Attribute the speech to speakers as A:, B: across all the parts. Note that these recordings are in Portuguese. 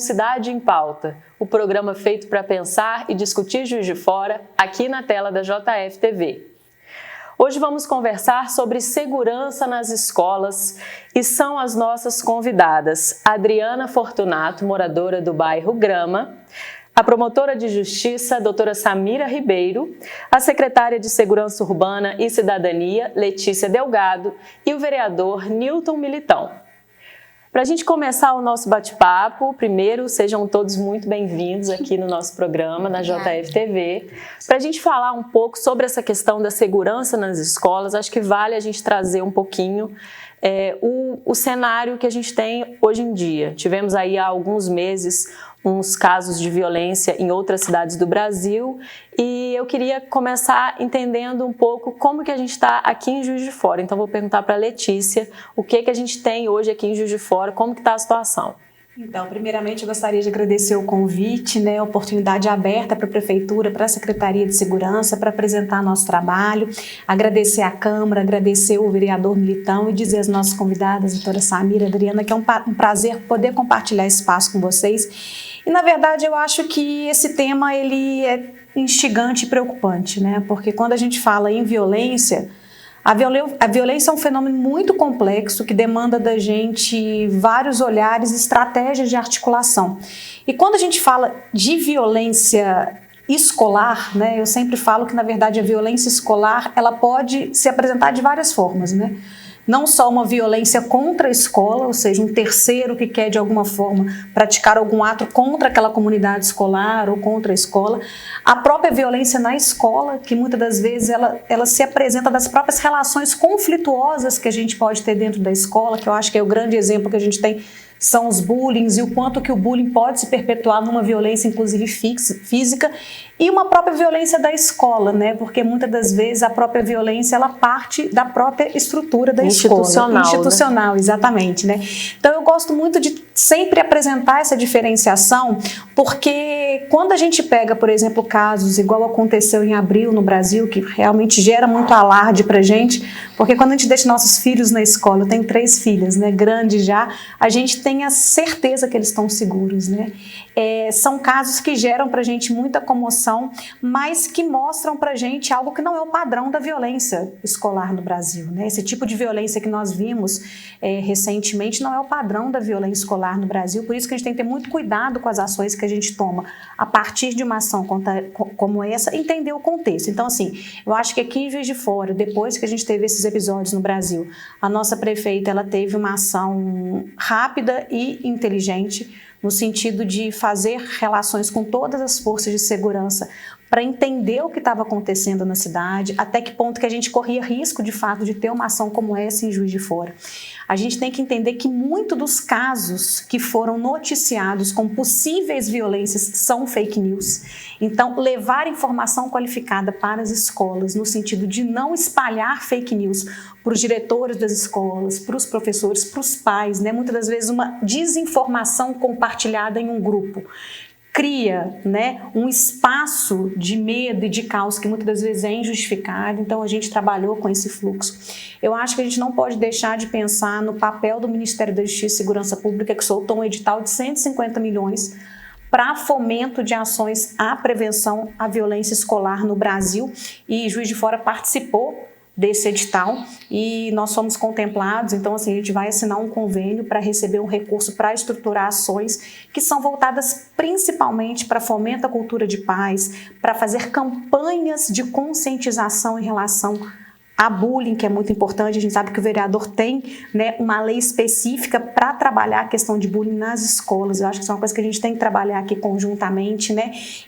A: Cidade em Pauta, o programa feito para pensar e discutir Juiz de Fora aqui na tela da JF TV. Hoje vamos conversar sobre segurança nas escolas e são as nossas convidadas Adriana Fortunato, moradora do bairro Grama, a promotora de Justiça, doutora Samira Ribeiro, a secretária de Segurança Urbana e Cidadania, Letícia Delgado, e o vereador Nilton Militão. Para a gente começar o nosso bate-papo, primeiro, sejam todos muito bem-vindos aqui no nosso programa, na JF TV. Para a gente falar um pouco sobre essa questão da segurança nas escolas, acho que vale a gente trazer um pouquinho o cenário que a gente tem hoje em dia. Tivemos aí há alguns meses uns casos de violência em outras cidades do Brasil e eu queria começar entendendo um pouco como que a gente está aqui em Juiz de Fora. Então vou perguntar para a Letícia o que a gente tem hoje aqui em Juiz de Fora, como que está a situação.
B: Então, primeiramente, eu gostaria de agradecer o convite, a oportunidade aberta para a Prefeitura, para a Secretaria de Segurança, para apresentar nosso trabalho, agradecer à Câmara, agradecer o vereador Militão e dizer às nossas convidadas, a doutora Samira e Adriana, que é um prazer poder compartilhar esse espaço com vocês. E, na verdade, eu acho que esse tema ele é instigante e preocupante, porque quando a gente fala em violência, a violência é um fenômeno muito complexo que demanda da gente vários olhares e estratégias de articulação. E quando a gente fala de violência escolar, eu sempre falo que, na verdade, a violência escolar ela pode se apresentar de várias formas, Não só uma violência contra a escola, ou seja, um terceiro que quer de alguma forma praticar algum ato contra aquela comunidade escolar ou contra a escola. A própria violência na escola, que muitas das vezes ela se apresenta das próprias relações conflituosas que a gente pode ter dentro da escola, que eu acho que é o grande exemplo que a gente tem são os bullying e o quanto que o bullying pode se perpetuar numa violência, inclusive física, e uma própria violência da escola, porque muitas das vezes a própria violência ela parte da própria estrutura da escola. Institucional, exatamente, Então eu gosto muito de sempre apresentar essa diferenciação, porque quando a gente pega, por exemplo, casos igual aconteceu em abril no Brasil, que realmente gera muito alarde pra gente, porque quando a gente deixa nossos filhos na escola, eu tenho 3 filhas, grandes já, a gente tem a certeza que eles estão seguros, São casos que geram pra gente muita comoção, mas que mostram pra gente algo que não é o padrão da violência escolar no Brasil, Esse tipo de violência que nós vimos recentemente não é o padrão da violência escolar no Brasil, por isso que a gente tem que ter muito cuidado com as ações que a gente toma a partir de uma ação como essa, entender o contexto. Então, assim, eu acho que aqui em Juiz de Fora, depois que a gente teve esses episódios no Brasil, a nossa prefeita ela teve uma ação rápida e inteligente no sentido de fazer relações com todas as forças de segurança para entender o que estava acontecendo na cidade, até que ponto que a gente corria risco, de fato, de ter uma ação como essa em Juiz de Fora. A gente tem que entender que muitos dos casos que foram noticiados com possíveis violências são fake news. Então, levar informação qualificada para as escolas, no sentido de não espalhar fake news para os diretores das escolas, para os professores, para os pais, muitas das vezes uma desinformação compartilhada em um grupo, cria um espaço de medo e de caos que muitas das vezes é injustificado, então a gente trabalhou com esse fluxo. Eu acho que a gente não pode deixar de pensar no papel do Ministério da Justiça e Segurança Pública, que soltou um edital de 150 milhões para fomento de ações à prevenção à violência escolar no Brasil, e Juiz de Fora participou desse edital e nós fomos contemplados, então assim, a gente vai assinar um convênio para receber um recurso para estruturar ações que são voltadas principalmente para fomento à cultura de paz, para fazer campanhas de conscientização em relação a bullying, que é muito importante. A gente sabe que o vereador tem uma lei específica para trabalhar a questão de bullying nas escolas. Eu acho que isso é uma coisa que a gente tem que trabalhar aqui conjuntamente,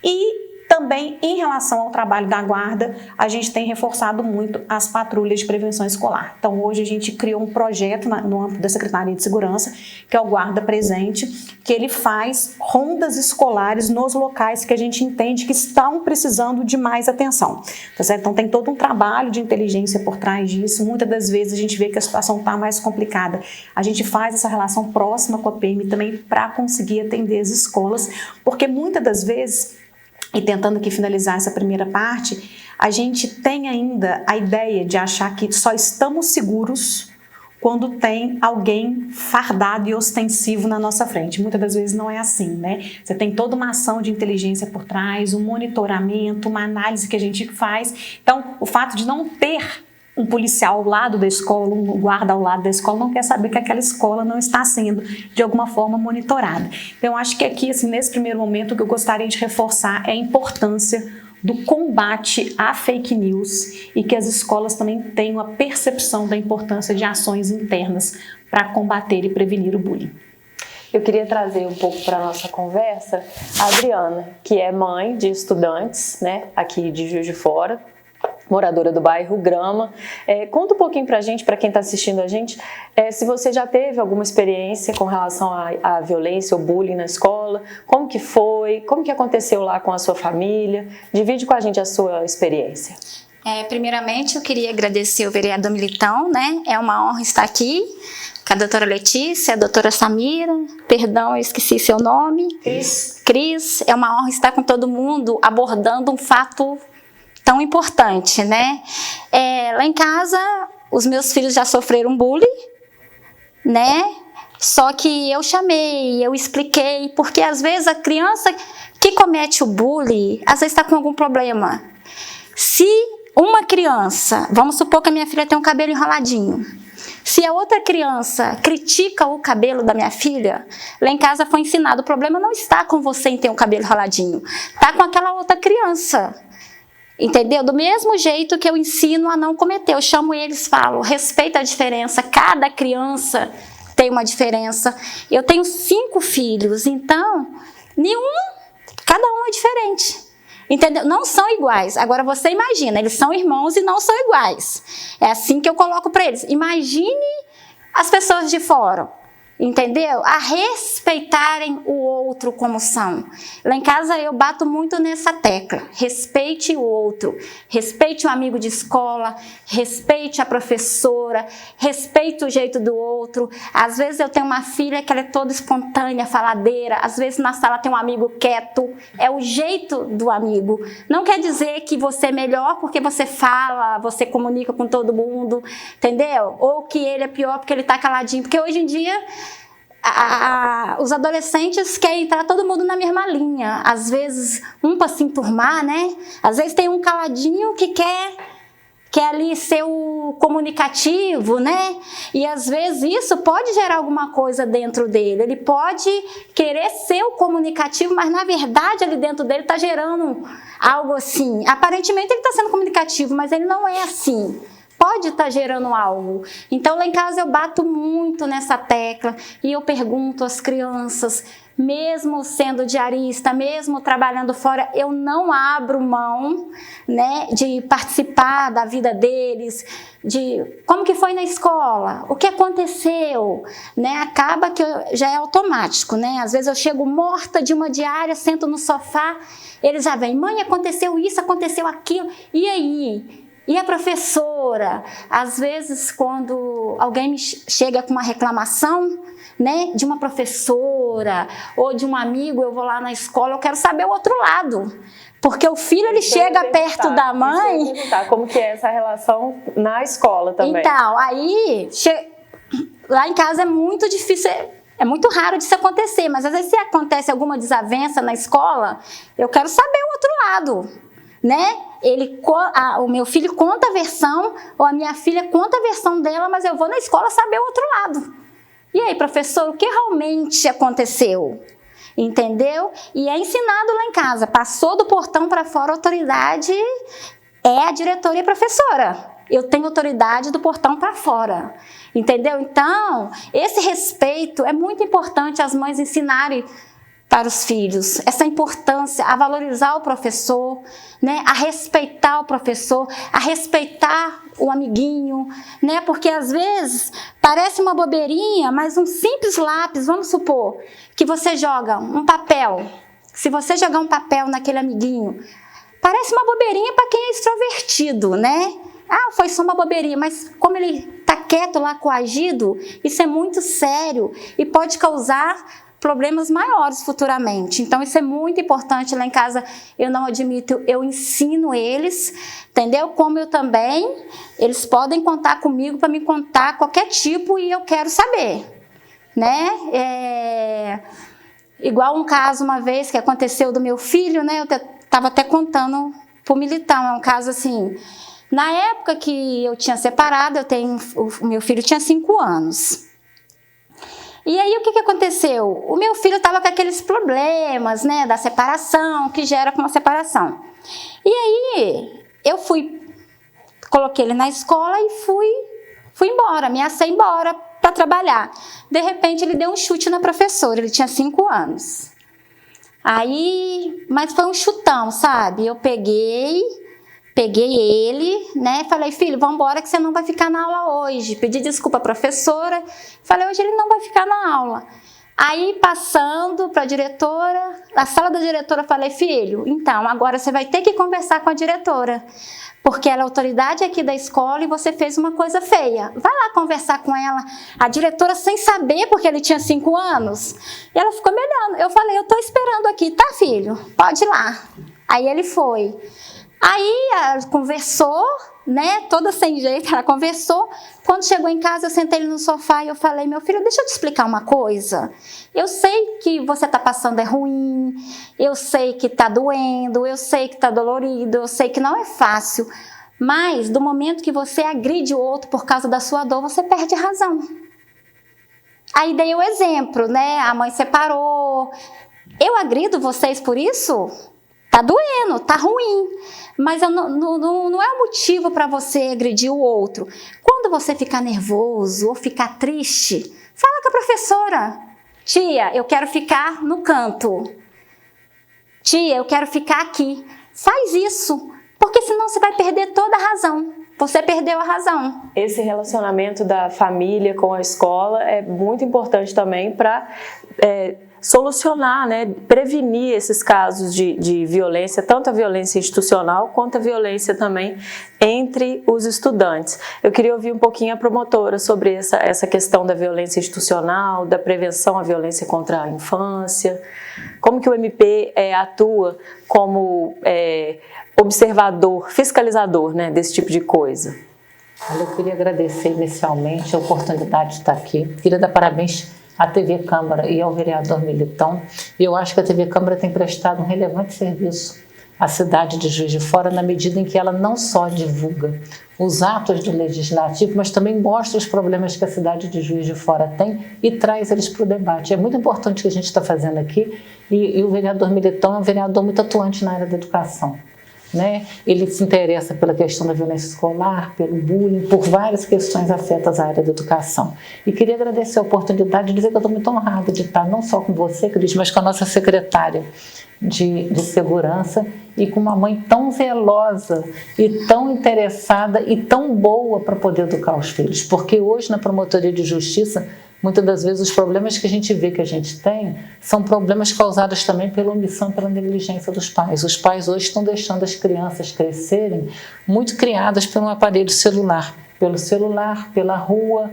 B: E também, em relação ao trabalho da guarda, a gente tem reforçado muito as patrulhas de prevenção escolar. Então, hoje a gente criou um projeto no âmbito da Secretaria de Segurança, que é o Guarda Presente, que ele faz rondas escolares nos locais que a gente entende que estão precisando de mais atenção. Tá certo? Então, tem todo um trabalho de inteligência por trás disso. Muitas das vezes a gente vê que a situação está mais complicada. A gente faz essa relação próxima com a PM também para conseguir atender as escolas, porque muitas das vezes, e tentando aqui finalizar essa primeira parte, a gente tem ainda a ideia de achar que só estamos seguros quando tem alguém fardado e ostensivo na nossa frente. Muitas das vezes não é assim, né? Você tem toda uma ação de inteligência por trás, um monitoramento, uma análise que a gente faz. Então, o fato de não ter um policial ao lado da escola, um guarda ao lado da escola, não quer saber que aquela escola não está sendo, de alguma forma, monitorada. Então, acho que aqui, assim, nesse primeiro momento, o que eu gostaria de reforçar é a importância do combate à fake news e que as escolas também tenham a percepção da importância de ações internas para combater e prevenir o bullying.
A: Eu queria trazer um pouco para a nossa conversa a Adriana, que é mãe de estudantes, né, aqui de Juiz de Fora, moradora do bairro Grama. Conta um pouquinho pra gente, para quem está assistindo a gente, se você já teve alguma experiência com relação à violência ou bullying na escola, como que foi, como que aconteceu lá com a sua família, divide com a gente a sua experiência.
C: Primeiramente, eu queria agradecer o vereador Militão, né? É uma honra estar aqui com a doutora Letícia, a doutora Samira, perdão, eu esqueci seu nome. Cris, é uma honra estar com todo mundo abordando um fato tão importante, né? Lá em casa, os meus filhos já sofreram bullying, né? Só que eu chamei, eu expliquei, porque às vezes a criança que comete o bullying, às vezes está com algum problema. Se uma criança, vamos supor que a minha filha tem um cabelo enroladinho, se a outra criança critica o cabelo da minha filha, lá em casa foi ensinado, o problema não está com você em ter um cabelo enroladinho, está com aquela outra criança. Entendeu? Do mesmo jeito que eu ensino a não cometer, eu chamo eles, falo, respeita a diferença, cada criança tem uma diferença. Eu tenho 5 filhos, então, cada um é diferente. Entendeu? Não são iguais. Agora você imagina, eles são irmãos e não são iguais. É assim que eu coloco para eles. Imagine as pessoas de fora. Entendeu? A respeitarem o outro como são. Lá em casa eu bato muito nessa tecla. Respeite o outro. Respeite o amigo de escola. Respeite a professora. Respeite o jeito do outro. Às vezes eu tenho uma filha que ela é toda espontânea, faladeira. Às vezes na sala tem um amigo quieto. É o jeito do amigo. Não quer dizer que você é melhor porque você fala, você comunica com todo mundo. Entendeu? Ou que ele é pior porque ele está caladinho. Porque hoje em dia os adolescentes querem entrar todo mundo na mesma linha, às vezes um para se enturmar, né? Às vezes tem um caladinho que quer ali ser o comunicativo, né? E às vezes isso pode gerar alguma coisa dentro dele, ele pode querer ser o comunicativo, mas na verdade ali dentro dele está gerando algo assim, aparentemente ele está sendo comunicativo, mas ele não é assim. Pode estar gerando algo. Então, lá em casa eu bato muito nessa tecla e eu pergunto às crianças, mesmo sendo diarista, mesmo trabalhando fora, eu não abro mão, né, de participar da vida deles, de como que foi na escola, o que aconteceu, né? Acaba que já é automático, né? Às vezes eu chego morta de uma diária, sento no sofá, eles já vêm, mãe, aconteceu isso, aconteceu aquilo, e aí? E a professora, às vezes quando alguém me chega com uma reclamação, né, de uma professora ou de um amigo, eu vou lá na escola, eu quero saber o outro lado. Porque o filho, ele chega perto da mãe...
A: Como que é essa relação na escola também.
C: Então, aí, lá em casa é muito difícil... É muito raro disso acontecer, mas às vezes se acontece alguma desavença na escola, eu quero saber o outro lado, né? O meu filho conta a versão, ou a minha filha conta a versão dela, mas eu vou na escola saber o outro lado. E aí, professor, o que realmente aconteceu? Entendeu? E é ensinado lá em casa. Passou do portão para fora, a autoridade é a diretora e a professora. Eu tenho autoridade do portão para fora. Entendeu? Então, esse respeito é muito importante as mães ensinarem para os filhos, essa importância a valorizar o professor, né, a respeitar o professor, a respeitar o amiguinho, né, porque às vezes parece uma bobeirinha, mas um simples lápis, vamos supor que você joga um papel, se você jogar um papel naquele amiguinho, parece uma bobeirinha para quem é extrovertido, né? Ah, foi só uma bobeirinha, mas como ele está quieto lá, coagido, isso é muito sério e pode causar problemas maiores futuramente. Então isso é muito importante. Lá em casa eu não admito, eu ensino eles, entendeu? Como eu também, eles podem contar comigo para me contar qualquer tipo e eu quero saber, né? Igual um caso uma vez que aconteceu do meu filho, né? Eu estava até contando pro Militão, é um caso assim, na época que eu tinha separado, o meu filho tinha 5 anos. E aí o que aconteceu? O meu filho estava com aqueles problemas, né, da separação, que gera com uma separação. E aí eu coloquei ele na escola e fui embora, ameacei ir embora para trabalhar. De repente ele deu um chute na professora, ele tinha 5 anos. Aí, mas foi um chutão, sabe? Eu peguei ele, né? Falei, filho, vamos embora que você não vai ficar na aula hoje. Pedi desculpa à professora. Falei, hoje ele não vai ficar na aula. Aí, passando para a diretora, na sala da diretora, falei, filho, então, agora você vai ter que conversar com a diretora, porque ela é autoridade aqui da escola e você fez uma coisa feia. Vai lá conversar com ela. A diretora, sem saber, porque ele tinha 5 anos, e ela ficou me olhando. Eu falei, eu estou esperando aqui, tá, filho? Pode ir lá. Aí ele foi. Aí ela conversou, né, toda sem jeito, ela conversou. Quando chegou em casa, eu sentei ele no sofá e eu falei, meu filho, deixa eu te explicar uma coisa. Eu sei que você está passando é ruim, eu sei que está doendo, eu sei que está dolorido, eu sei que não é fácil, mas do momento que você agride o outro por causa da sua dor, você perde a razão. Aí dei o exemplo, né, a mãe separou, eu agrido vocês por isso? Tá doendo, tá ruim, mas não é um motivo para você agredir o outro. Quando você ficar nervoso ou ficar triste, fala com a professora. Tia, eu quero ficar no canto. Tia, eu quero ficar aqui. Faz isso, porque senão você vai perder toda a razão. Você perdeu a razão.
A: Esse relacionamento da família com a escola é muito importante também para solucionar, né, prevenir esses casos de violência, tanto a violência institucional quanto a violência também entre os estudantes. Eu queria ouvir um pouquinho a promotora sobre essa questão da violência institucional, da prevenção à violência contra a infância, como que o MP atua como observador, fiscalizador, né, desse tipo de coisa.
D: Eu queria agradecer inicialmente a oportunidade de estar aqui, queria dar parabéns à TV Câmara e ao vereador Militão. E eu acho que a TV Câmara tem prestado um relevante serviço à cidade de Juiz de Fora, na medida em que ela não só divulga os atos do Legislativo, mas também mostra os problemas que a cidade de Juiz de Fora tem e traz eles para o debate. É muito importante o que a gente está fazendo aqui, e o vereador Militão é um vereador muito atuante na área da educação. Né? Ele se interessa pela questão da violência escolar, pelo bullying, por várias questões afetas à área da educação. E queria agradecer a oportunidade de dizer que eu estou muito honrada de estar não só com você, Cris, mas com a nossa secretária de segurança e com uma mãe tão zelosa e tão interessada e tão boa para poder educar os filhos. Porque hoje na Promotoria de Justiça, muitas das vezes os problemas que a gente vê que a gente tem são problemas causados também pela omissão, pela negligência dos pais. Os pais hoje estão deixando as crianças crescerem muito criadas por um aparelho celular, pela rua,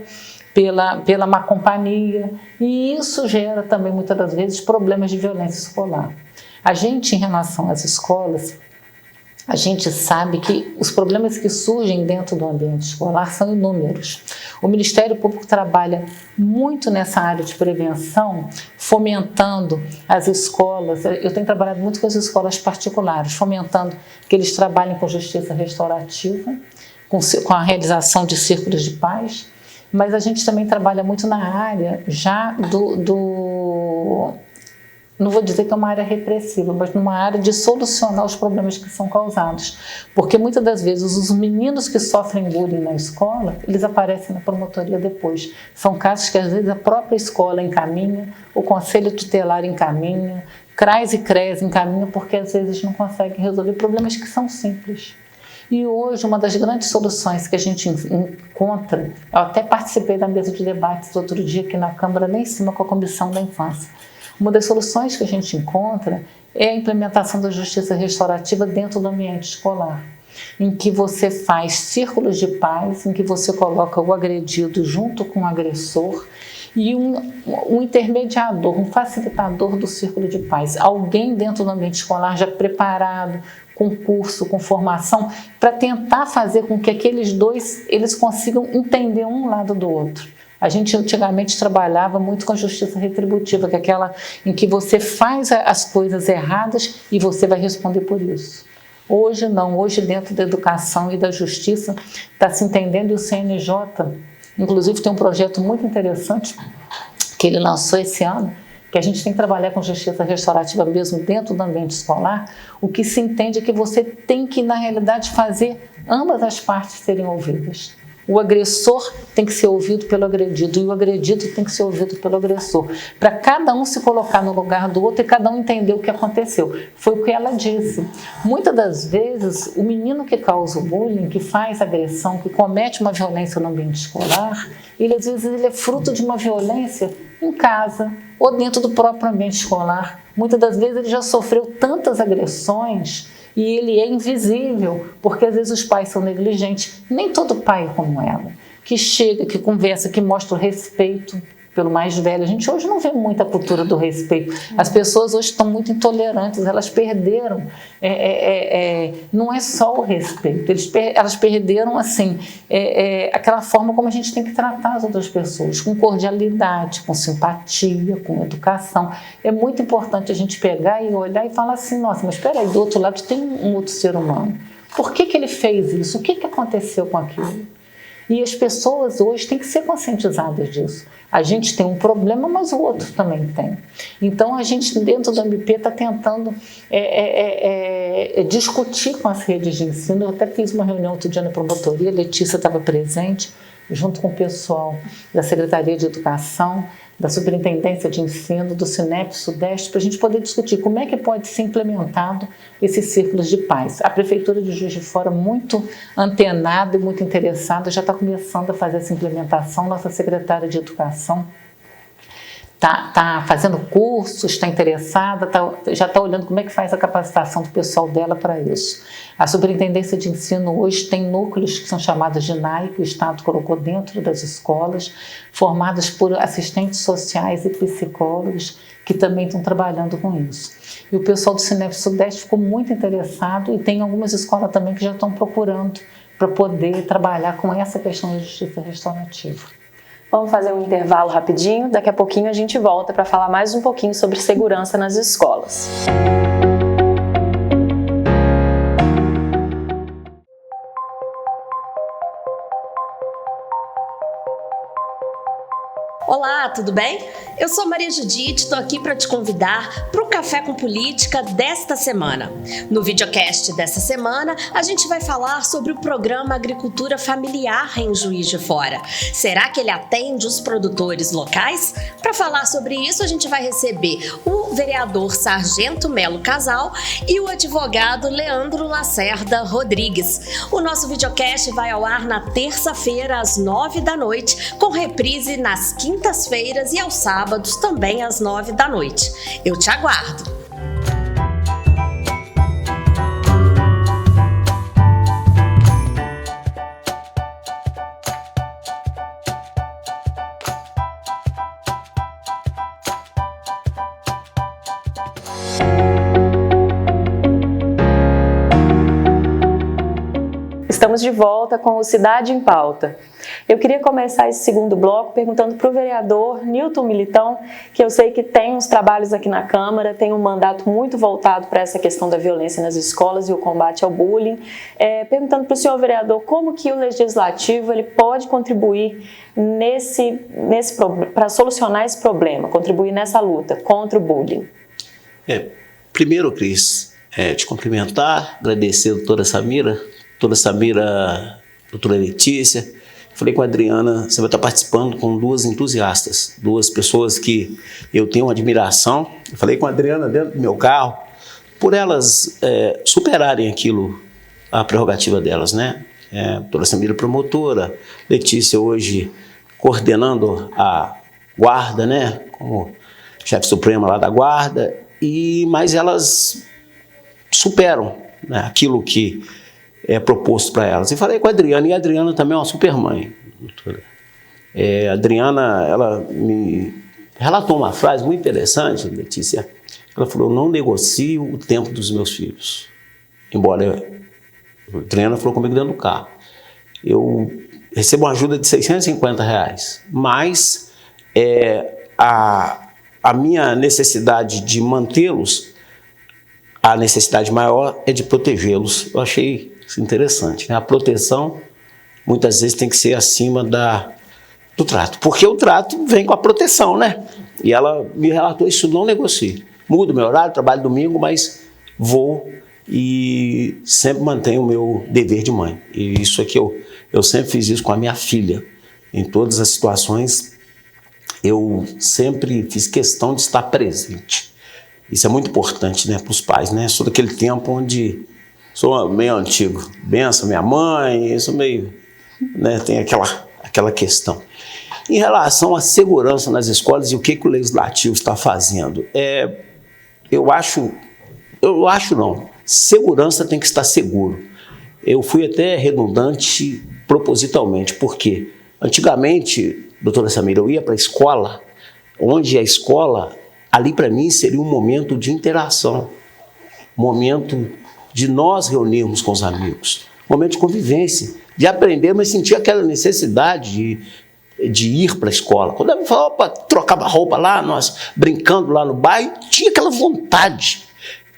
D: pela má companhia, e isso gera também muitas das vezes problemas de violência escolar. A gente, em relação às escolas, a gente sabe que os problemas que surgem dentro do ambiente escolar são inúmeros. O Ministério Público trabalha muito nessa área de prevenção, fomentando as escolas. Eu tenho trabalhado muito com as escolas particulares, fomentando que eles trabalhem com justiça restaurativa, com a realização de círculos de paz, mas a gente também trabalha muito na área já não vou dizer que é uma área repressiva, mas numa área de solucionar os problemas que são causados. Porque muitas das vezes os meninos que sofrem bullying na escola, eles aparecem na promotoria depois. São casos que às vezes a própria escola encaminha, o conselho tutelar encaminha, CRAS e CRES encaminha, porque às vezes não conseguem resolver problemas que são simples. E hoje, uma das grandes soluções que a gente encontra, eu até participei da mesa de debates outro dia aqui na Câmara, lá em cima com a Comissão da Infância. Uma das soluções que a gente encontra é a implementação da justiça restaurativa dentro do ambiente escolar, em que você faz círculos de paz, em que você coloca o agredido junto com o agressor e um intermediador, um facilitador do círculo de paz, alguém dentro do ambiente escolar já preparado, com curso, com formação, para tentar fazer com que aqueles dois eles consigam entender um lado do outro. A gente antigamente trabalhava muito com a justiça retributiva, que é aquela em que você faz as coisas erradas e você vai responder por isso. Hoje não, hoje dentro da educação e da justiça está se entendendo, e o CNJ, inclusive, tem um projeto muito interessante que ele lançou esse ano, que a gente tem que trabalhar com justiça restaurativa mesmo dentro do ambiente escolar. O que se entende é que você tem que, na realidade, fazer ambas as partes serem ouvidas. O agressor tem que ser ouvido pelo agredido e o agredido tem que ser ouvido pelo agressor, para cada um se colocar no lugar do outro e cada um entender o que aconteceu. Foi o que ela disse. Muitas das vezes, o menino que causa o bullying, que faz agressão, que comete uma violência no ambiente escolar, às vezes ele é fruto de uma violência em casa ou dentro do próprio ambiente escolar. Muitas das vezes ele já sofreu tantas agressões e ele é invisível, porque às vezes os pais são negligentes. Nem todo pai é como ela, que chega, que conversa, que mostra o respeito pelo mais velho. A gente hoje não vê muita cultura do respeito. As pessoas hoje estão muito intolerantes, elas perderam. Não é só o respeito, elas perderam assim, aquela forma como a gente tem que tratar as outras pessoas, com cordialidade, com simpatia, com educação. É muito importante a gente pegar e olhar e falar assim, nossa, mas espera aí, do outro lado tem um outro ser humano. Por que ele fez isso? O que aconteceu com aquilo? E as pessoas hoje têm que ser conscientizadas disso. A gente tem um problema, mas o outro também tem. Então, a gente, dentro do MP, está tentando discutir com as redes de ensino. Eu até fiz uma reunião outro dia na promotoria, a Letícia estava presente, junto com o pessoal da Secretaria de Educação, da Superintendência de Ensino, do Cinep Sudeste, para a gente poder discutir como é que pode ser implementado esses círculos de paz. A Prefeitura de Juiz de Fora, muito antenada e muito interessada, já está começando a fazer essa implementação. Nossa secretária de Educação está fazendo cursos, está interessada, já está olhando como é que faz a capacitação do pessoal dela para isso. A Superintendência de Ensino hoje tem núcleos que são chamados de NAI, que o Estado colocou dentro das escolas, formados por assistentes sociais e psicólogos, que também estão trabalhando com isso. E o pessoal do Cinep Sudeste ficou muito interessado e tem algumas escolas também que já estão procurando para poder trabalhar com essa questão da justiça restaurativa.
A: Vamos fazer um intervalo rapidinho, daqui a pouquinho a gente volta para falar mais um pouquinho sobre segurança nas escolas.
E: Olá, tudo bem? Eu sou Maria Judite, estou aqui para te convidar para o Café com Política desta semana. No videocast dessa semana, a gente vai falar sobre o programa Agricultura Familiar em Juiz de Fora. Será que ele atende os produtores locais? Para falar sobre isso, a gente vai receber o vereador Sargento Melo Casal e o advogado Leandro Lacerda Rodrigues. O nosso videocast vai ao ar na terça-feira, às 9 da noite, com reprise nas quintas-feiras e aos sábados também às 9 da noite. Eu te aguardo!
A: Estamos de volta com o Cidade em Pauta. Eu queria começar esse segundo bloco perguntando para o vereador Nilton Militão, que eu sei que tem uns trabalhos aqui na Câmara, tem um mandato muito voltado para essa questão da violência nas escolas e o combate ao bullying. Perguntando para o senhor vereador como que o Legislativo ele pode contribuir para solucionar esse problema, contribuir nessa luta contra o bullying.
F: Primeiro, Cris, te cumprimentar, agradecer a doutora Samira, doutora Letícia. Falei com a Adriana, você vai estar participando com duas entusiastas, duas pessoas que eu tenho uma admiração. Eu falei com a Adriana dentro do meu carro, por elas superarem aquilo, a prerrogativa delas, né? Doutora Samira promotora, Letícia hoje coordenando a guarda, né? Como chefe suprema lá da guarda, mas elas superam, né, aquilo que é proposto para elas. E falei com a Adriana, e a Adriana também é uma super mãe, doutora. A Adriana, ela me relatou uma frase muito interessante, Letícia. Ela falou: não negocio o tempo dos meus filhos. Embora a Adriana falou comigo dentro do carro. Eu recebo uma ajuda de R$650, mas a minha necessidade de mantê-los, a necessidade maior é de protegê-los. Eu achei isso interessante, né? A proteção muitas vezes tem que ser acima do trato, porque o trato vem com a proteção, né? E ela me relatou isso: não negocio. Mudo meu horário, trabalho domingo, mas vou e sempre mantenho o meu dever de mãe. E isso aqui eu sempre fiz isso com a minha filha. Em todas as situações, eu sempre fiz questão de estar presente. Isso é muito importante, né, para os pais, né? Sou daquele tempo onde sou meio antigo. Benção minha mãe, isso meio, né, tem aquela questão. Em relação à segurança nas escolas e o que o Legislativo está fazendo, eu acho não, segurança tem que estar seguro. Eu fui até redundante propositalmente, porque antigamente, doutora Samira, eu ia para a escola, onde a escola, ali para mim seria um momento de interação, momento de nós reunirmos com os amigos, momento de convivência, de aprender, mas sentir aquela necessidade de ir para a escola. Quando eu falava, opa, trocava roupa lá, nós brincando lá no bairro, tinha aquela vontade.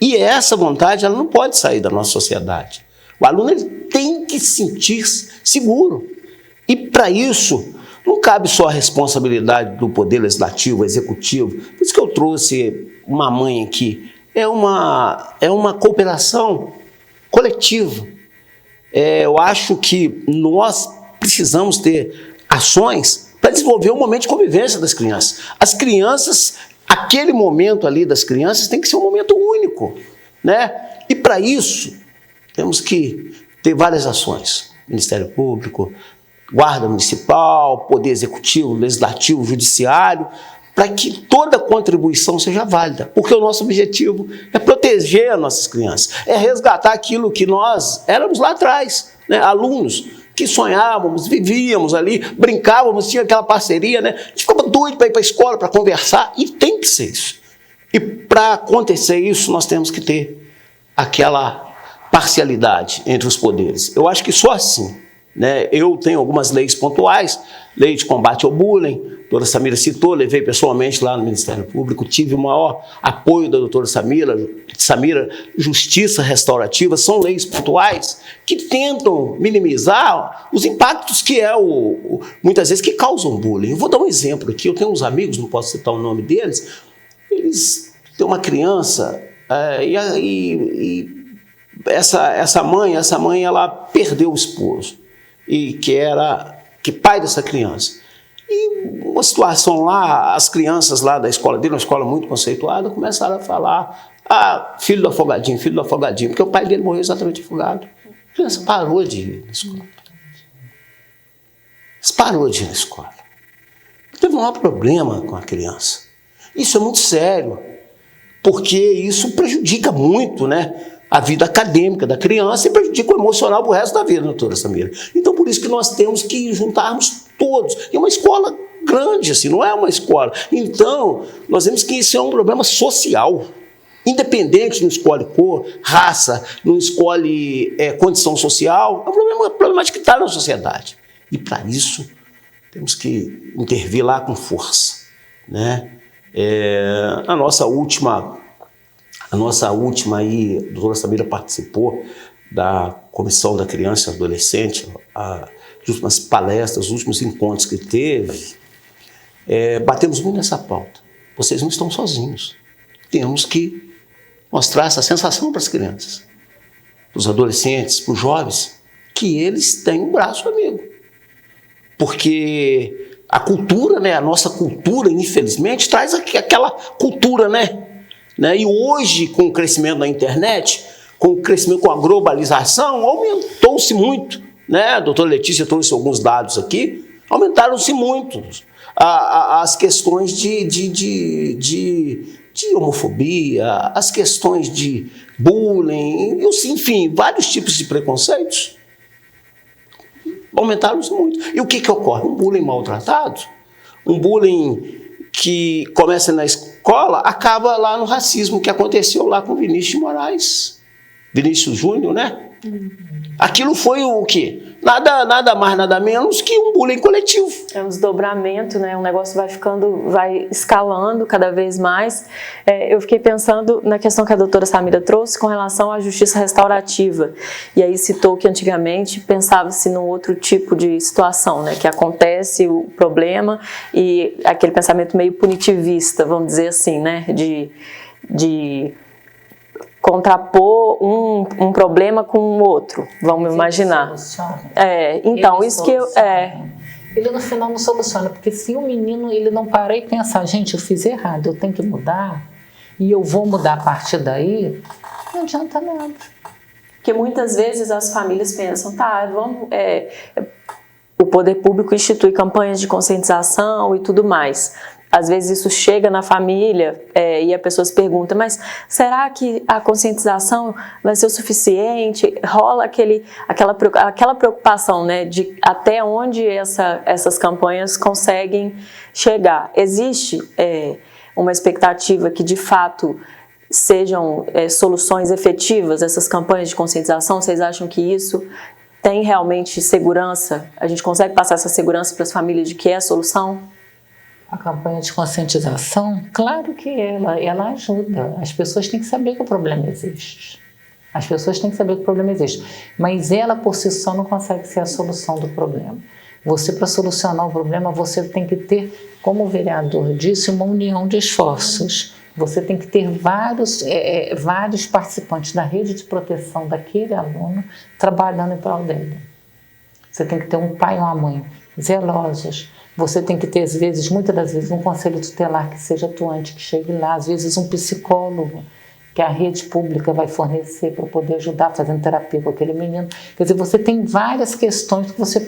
F: E essa vontade, ela não pode sair da nossa sociedade. O aluno, ele tem que se sentir seguro. E para isso, não cabe só a responsabilidade do Poder Legislativo, Executivo. Por isso que eu trouxe uma mãe aqui. É uma cooperação coletiva. Eu acho que nós precisamos ter ações para desenvolver um momento de convivência das crianças. As crianças, aquele momento ali das crianças tem que ser um momento único, né? E para isso, temos que ter várias ações. Ministério Público, Guarda Municipal, Poder Executivo, Legislativo, Judiciário, para que toda contribuição seja válida. Porque o nosso objetivo é proteger as nossas crianças, é resgatar aquilo que nós éramos lá atrás, né? Alunos que sonhávamos, vivíamos ali, brincávamos, tinha aquela parceria, né? A gente ficava doido para ir para a escola, para conversar, e tem que ser isso. E para acontecer isso, nós temos que ter aquela parcialidade entre os poderes. Eu acho que só assim, né? Eu tenho algumas leis pontuais, lei de combate ao bullying, a doutora Samira citou, levei pessoalmente lá no Ministério Público, tive o maior apoio da doutora Samira, justiça restaurativa, são leis pontuais que tentam minimizar os impactos que muitas vezes que causam bullying. Eu vou dar um exemplo aqui, eu tenho uns amigos, não posso citar o nome deles, eles têm uma criança e essa mãe ela perdeu o esposo, e que pai dessa criança. E uma situação lá, as crianças lá da escola dele, uma escola muito conceituada, começaram a falar: filho do afogadinho, porque o pai dele morreu exatamente afogado. A criança parou de ir na escola. Parou de ir na escola. Teve um maior problema com a criança. Isso é muito sério, porque isso prejudica muito, né, a vida acadêmica da criança e prejudica o emocional pro resto da vida, doutora Samira. Então, por isso que nós temos que juntarmos todos. E uma escola grande, assim, não é uma escola. Então, nós vemos que isso é um problema social. Independente, não escolhe cor, raça, não escolhe condição social, é uma problemática que está na sociedade. E, para isso, temos que intervir lá com força, né? A nossa última aí, a doutora Samira participou da Comissão da Criança e Adolescente, as últimas palestras, os últimos encontros que teve, batemos muito nessa pauta. Vocês não estão sozinhos. Temos que mostrar essa sensação para as crianças, para os adolescentes, para os jovens, que eles têm um braço amigo. Porque a cultura, né, a nossa cultura, infelizmente, traz aquela cultura, né? E hoje, com o crescimento da internet, com o crescimento, com a globalização, aumentou-se muito, né? A doutora Letícia trouxe alguns dados aqui, aumentaram-se muito as questões de homofobia, as questões de bullying, enfim, vários tipos de preconceitos aumentaram muito. E o que ocorre? Um bullying maltratado, um bullying que começa na escola, acaba lá no racismo que aconteceu lá com Vinícius de Moraes. Vinícius Júnior, né? Aquilo foi o quê? Nada mais, nada menos que um bullying coletivo.
A: É um desdobramento, né? O negócio vai escalando cada vez mais. Eu fiquei pensando na questão que a doutora Samira trouxe com relação à justiça restaurativa. E aí citou que antigamente pensava-se num outro tipo de situação, né? Que acontece o problema e aquele pensamento meio punitivista, vamos dizer assim, né? De contrapor um problema com o outro, vamos imaginar. Então, isso que
D: Ele no final não soluciona, porque se o menino ele não parar e pensar, gente, eu fiz errado, eu tenho que mudar, e eu vou mudar a partir daí, não adianta nada.
A: Porque muitas vezes as famílias pensam, o poder público institui campanhas de conscientização e tudo mais. Às vezes isso chega na família e a pessoa se pergunta, mas será que a conscientização vai ser o suficiente? Rola aquela preocupação, né, de até onde essas campanhas conseguem chegar. Existe uma expectativa que de fato sejam soluções efetivas, essas campanhas de conscientização? Vocês acham que isso tem realmente segurança? A gente consegue passar essa segurança para as famílias de que é a solução?
D: A campanha de conscientização, claro que ela ajuda. As pessoas têm que saber que o problema existe. As pessoas têm que saber que o problema existe. Mas ela, por si só, não consegue ser a solução do problema. Você, para solucionar o problema, você tem que ter, como o vereador disse, uma união de esforços. Você tem que ter vários participantes da rede de proteção daquele aluno trabalhando em prol dele. Você tem que ter um pai e uma mãe zelosos. Você tem que ter, muitas das vezes, um conselho tutelar que seja atuante, que chegue lá, às vezes um psicólogo que a rede pública vai fornecer para poder ajudar fazendo terapia com aquele menino. Quer dizer, você tem várias questões que você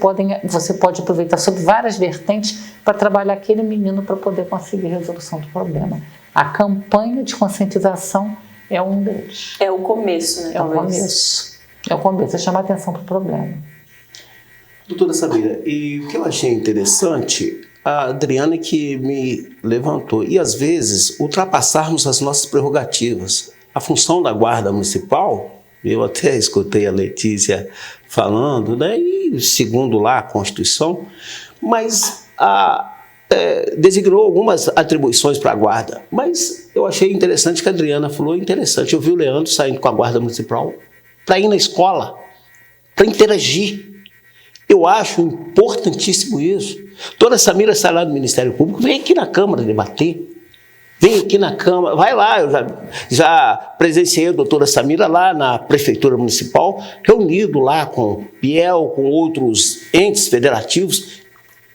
D: pode aproveitar sobre várias vertentes para trabalhar aquele menino para poder conseguir a resolução do problema. A campanha de conscientização é um deles.
A: É o começo, né?
D: É o começo, é chamar atenção para o problema.
F: Doutora Samira, e o que eu achei interessante, a Adriana que me levantou, e às vezes ultrapassarmos as nossas prerrogativas. A função da Guarda Municipal, eu até escutei a Letícia falando, né, e segundo lá a Constituição, mas designou algumas atribuições para a Guarda. Mas eu achei interessante que a Adriana falou, interessante, eu vi o Leandro saindo com a Guarda Municipal para ir na escola, para interagir. Eu acho importantíssimo isso. Toda Samira sai lá do Ministério Público, vem aqui na Câmara debater. Vem aqui na Câmara, vai lá, eu já presenciei a doutora Samira lá na Prefeitura Municipal, reunido lá com Biel, com outros entes federativos.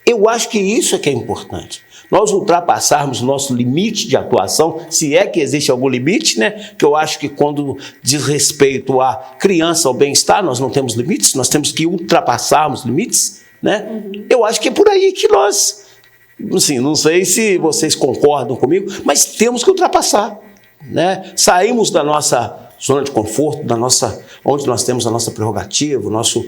F: Eu acho que isso é que é importante. Nós ultrapassarmos o nosso limite de atuação, se é que existe algum limite, né? Que eu acho que quando diz respeito à criança, ao bem-estar, nós não temos limites, nós temos que ultrapassarmos limites, né? Eu acho que é por aí que nós, assim, não sei se vocês concordam comigo, mas temos que ultrapassar, né? Saímos da nossa zona de conforto, onde nós temos a nossa prerrogativa, o nosso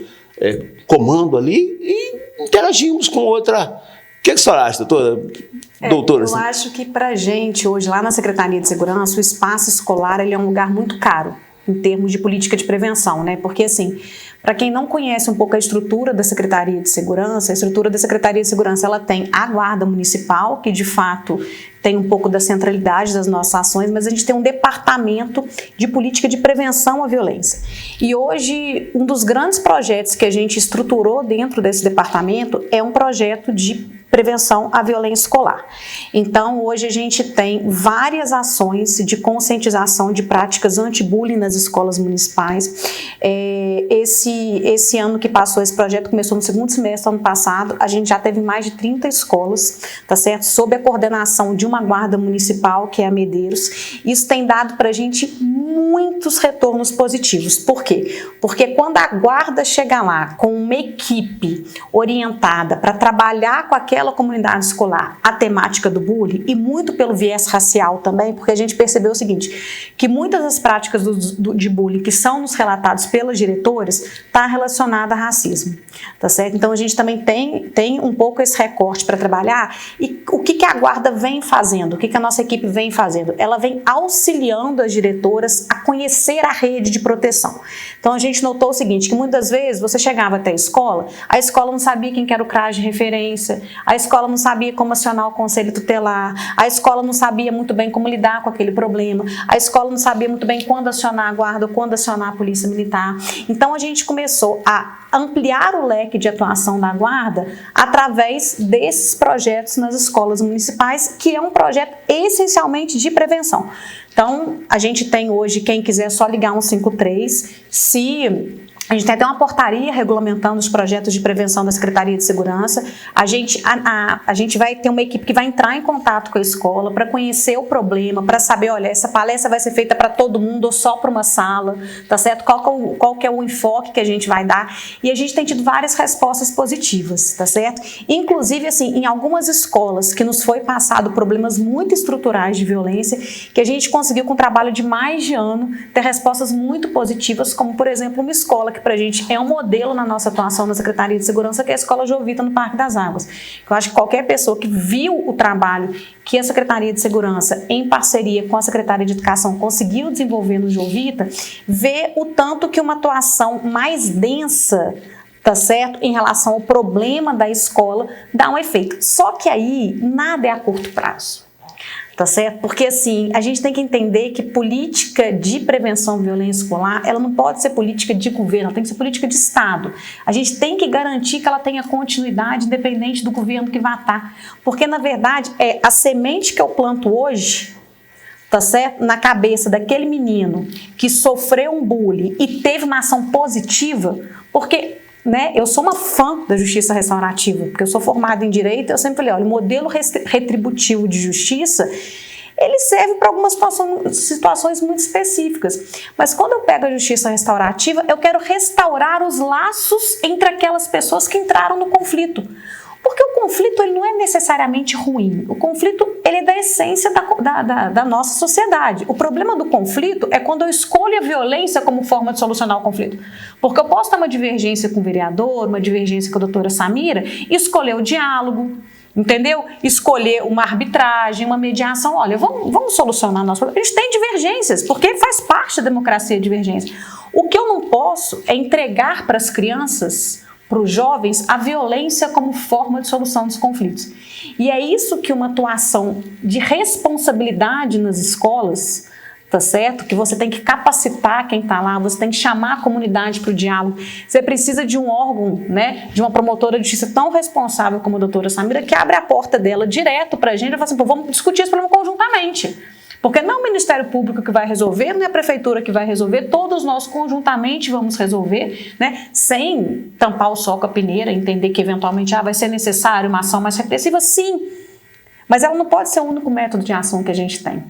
F: comando ali e interagimos com outra. O que a senhora acha, doutora?
B: Eu acho que para a gente, hoje, lá na Secretaria de Segurança, o espaço escolar ele é um lugar muito caro em termos de política de prevenção, né? Porque, assim, para quem não conhece um pouco a estrutura da Secretaria de Segurança, ela tem a Guarda Municipal, que de fato tem um pouco da centralidade das nossas ações, mas a gente tem um departamento de política de prevenção à violência. E hoje, um dos grandes projetos que a gente estruturou dentro desse departamento é um projeto de prevenção à violência escolar. Então, hoje a gente tem várias ações de conscientização de práticas anti-bullying nas escolas municipais. Esse ano que passou, esse projeto começou no segundo semestre do ano passado, a gente já teve mais de 30 escolas, tá certo? Sob a coordenação de uma guarda municipal, que é a Medeiros. Isso tem dado para a gente muitos retornos positivos. Por quê? Porque quando a guarda chega lá com uma equipe orientada para trabalhar com aquela comunidade escolar a temática do bullying, e muito pelo viés racial também, porque a gente percebeu o seguinte, que muitas das práticas de bullying que são nos relatados pelas diretoras está relacionada a racismo, tá certo? Então a gente também tem um pouco esse recorte para trabalhar. E o que a guarda vem fazendo? O que a nossa equipe vem fazendo? Ela vem auxiliando as diretoras a conhecer a rede de proteção. Então a gente notou o seguinte, que muitas vezes você chegava até a escola não sabia quem que era o CRAS de referência, a escola não sabia como acionar o conselho tutelar, a escola não sabia muito bem como lidar com aquele problema, a escola não sabia muito bem quando acionar a guarda, quando acionar a polícia militar. Então a gente começou a ampliar o leque de atuação da guarda através desses projetos nas escolas municipais, que é um projeto essencialmente de prevenção. Então, a gente tem hoje, quem quiser só ligar 153, a gente tem até uma portaria regulamentando os projetos de prevenção da Secretaria de Segurança. A gente vai ter uma equipe que vai entrar em contato com a escola para conhecer o problema, para saber, olha, essa palestra vai ser feita para todo mundo ou só para uma sala, tá certo? Qual que é o enfoque que a gente vai dar? E a gente tem tido várias respostas positivas, tá certo? Inclusive, assim, em algumas escolas que nos foi passado problemas muito estruturais de violência, que a gente conseguiu, com um trabalho de mais de ano, ter respostas muito positivas, como, por exemplo, uma escola que pra gente é um modelo na nossa atuação na Secretaria de Segurança, que é a Escola Jovita no Parque das Águas. Eu acho que qualquer pessoa que viu o trabalho que a Secretaria de Segurança, em parceria com a Secretaria de Educação, conseguiu desenvolver no Jovita, vê o tanto que uma atuação mais densa, tá certo, em relação ao problema da escola, dá um efeito. Só que aí, nada é a curto prazo. Tá certo? Porque assim, a gente tem que entender que política de prevenção à violência escolar, ela não pode ser política de governo, ela tem que ser política de Estado. A gente tem que garantir que ela tenha continuidade independente do governo que vai estar. Porque, na verdade, é a semente que eu planto hoje, tá certo? Na cabeça daquele menino que sofreu um bullying e teve uma ação positiva, porque... eu sou uma fã da justiça restaurativa, porque eu sou formada em direito, eu sempre falei, olha, o modelo retributivo de justiça, ele serve para algumas situações muito específicas. Mas quando eu pego a justiça restaurativa, eu quero restaurar os laços entre aquelas pessoas que entraram no conflito. Porque o conflito ele não é necessariamente ruim. O conflito ele é da essência da nossa sociedade. O problema do conflito é quando eu escolho a violência como forma de solucionar o conflito. Porque eu posso ter uma divergência com o vereador, uma divergência com a doutora Samira, e escolher o diálogo, entendeu? Escolher uma arbitragem, uma mediação. Olha, vamos solucionar nosso problema. A gente tem divergências, porque faz parte da democracia a divergência. O que eu não posso é entregar para as crianças, para os jovens, a violência como forma de solução dos conflitos. E é isso que uma atuação de responsabilidade nas escolas, tá certo? Que você tem que capacitar quem está lá, você tem que chamar a comunidade para o diálogo. Você precisa de um órgão, de uma promotora de justiça tão responsável como a doutora Samira, que abre a porta dela direto para a gente e fala assim, vamos discutir esse problema conjuntamente. Porque não é o Ministério Público que vai resolver, não é a Prefeitura que vai resolver, todos nós conjuntamente vamos resolver, sem tampar o sol com a peneira, entender que eventualmente vai ser necessário uma ação mais repressiva, sim, mas ela não pode ser o único método de ação que a gente tem,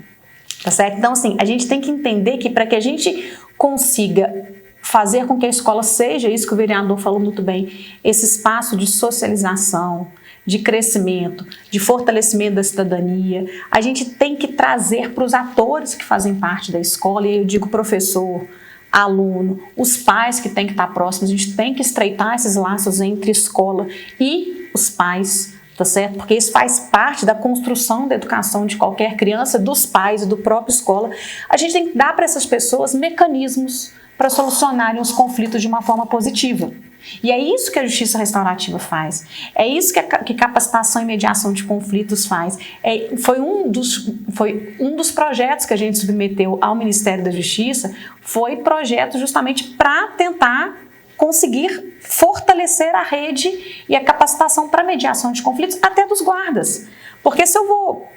B: tá certo? Então, assim, a gente tem que entender que para que a gente consiga fazer com que a escola seja isso que o vereador falou muito bem, esse espaço de socialização, de crescimento, de fortalecimento da cidadania, a gente tem que trazer para os atores que fazem parte da escola, e aí eu digo professor, aluno, os pais que têm que estar próximos, a gente tem que estreitar esses laços entre escola e os pais, tá certo? Porque isso faz parte da construção da educação de qualquer criança, dos pais e do próprio escola. A gente tem que dar para essas pessoas mecanismos para solucionarem os conflitos de uma forma positiva. E é isso que a justiça restaurativa faz, é isso que capacitação e mediação de conflitos faz. Foi um dos projetos que a gente submeteu ao Ministério da Justiça, foi projeto justamente para tentar conseguir fortalecer a rede e a capacitação para mediação de conflitos até dos guardas. Porque se eu vou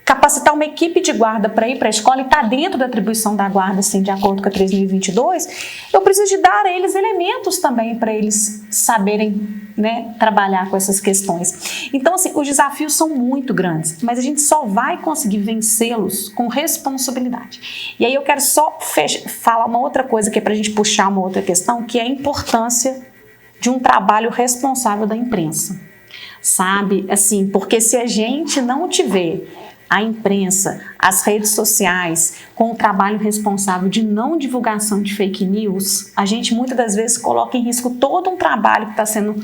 B: capacitar uma equipe de guarda para ir para a escola e está dentro da atribuição da guarda, assim, de acordo com a 3022, eu preciso de dar a eles elementos também para eles saberem, né, trabalhar com essas questões. Então, assim, os desafios são muito grandes, mas a gente só vai conseguir vencê-los com responsabilidade. E aí eu quero só falar uma outra coisa que é para a gente puxar uma outra questão, que é a importância de um trabalho responsável da imprensa. Sabe, assim, porque se a gente não tiver a imprensa, as redes sociais, com o trabalho responsável de não divulgação de fake news, a gente muitas das vezes coloca em risco todo um trabalho que está sendo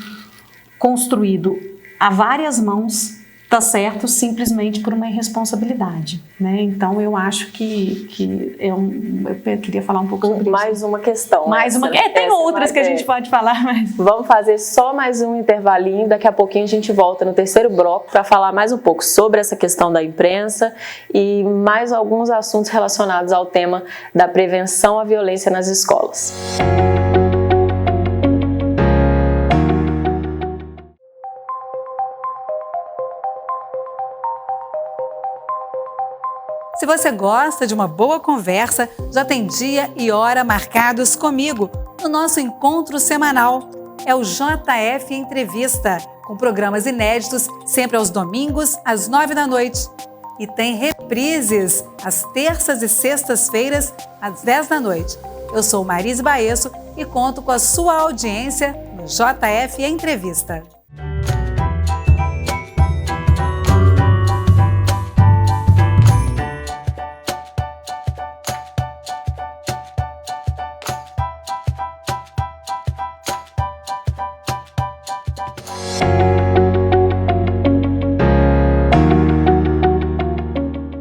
B: construído a várias mãos, tá certo, simplesmente por uma irresponsabilidade, né? Então eu acho que eu queria falar um pouco sobre
A: mais
B: isso.
A: Uma questão.
B: Mais uma. Tem outras que a gente pode falar, mas
A: vamos fazer só mais um intervalinho. Daqui a pouquinho a gente volta no terceiro bloco para falar mais um pouco sobre essa questão da imprensa e mais alguns assuntos relacionados ao tema da prevenção à violência nas escolas.
G: Se você gosta de uma boa conversa, já tem dia e hora marcados comigo no nosso encontro semanal. É o JF Entrevista, com programas inéditos sempre aos domingos, às 9 da noite. E tem reprises às terças e sextas-feiras, às 10 da noite. Eu sou Marise Baesso e conto com a sua audiência no JF Entrevista.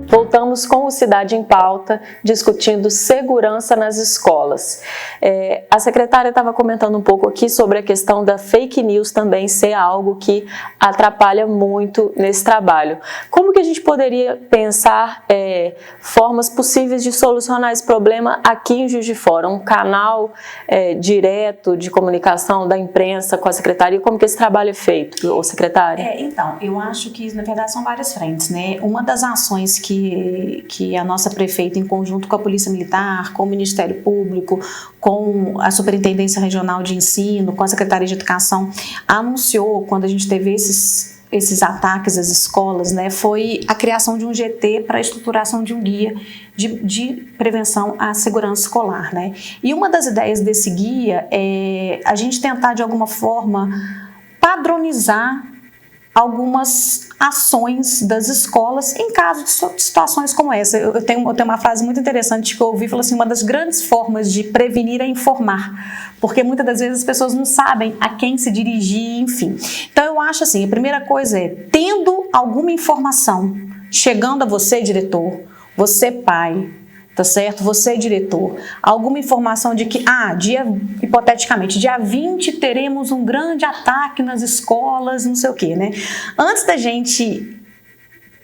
A: Voltamos com o Cidade em Pauta, discutindo segurança nas escolas. A secretária estava comentando um pouco aqui sobre a questão da fake news também ser algo que atrapalha muito nesse trabalho. Como que a gente poderia pensar formas possíveis de solucionar esse problema aqui em Juiz de Fora? Um canal direto de comunicação da imprensa com a secretaria? Como que esse trabalho é feito, ô secretária?
B: Então, eu acho que, na verdade, são várias frentes, né? Uma das ações que a nossa prefeita, em conjunto com a Polícia Militar, com o Ministério Público, com a Superintendência Regional de Ensino, com a Secretaria de Educação, anunciou quando a gente teve esses ataques às escolas, né, foi a criação de um GT para a estruturação de um guia de prevenção à segurança escolar, né? E uma das ideias desse guia é a gente tentar, de alguma forma, padronizar algumas ações das escolas em caso de situações como essa. Eu tenho uma frase muito interessante que eu ouvi, falou assim, uma das grandes formas de prevenir é informar, porque muitas das vezes as pessoas não sabem a quem se dirigir, enfim. Então eu acho assim, a primeira coisa é, tendo alguma informação chegando a você, diretor, você pai, tá certo? Você, diretor, alguma informação de que, hipoteticamente, dia 20 teremos um grande ataque nas escolas, não sei o quê, né? Antes da gente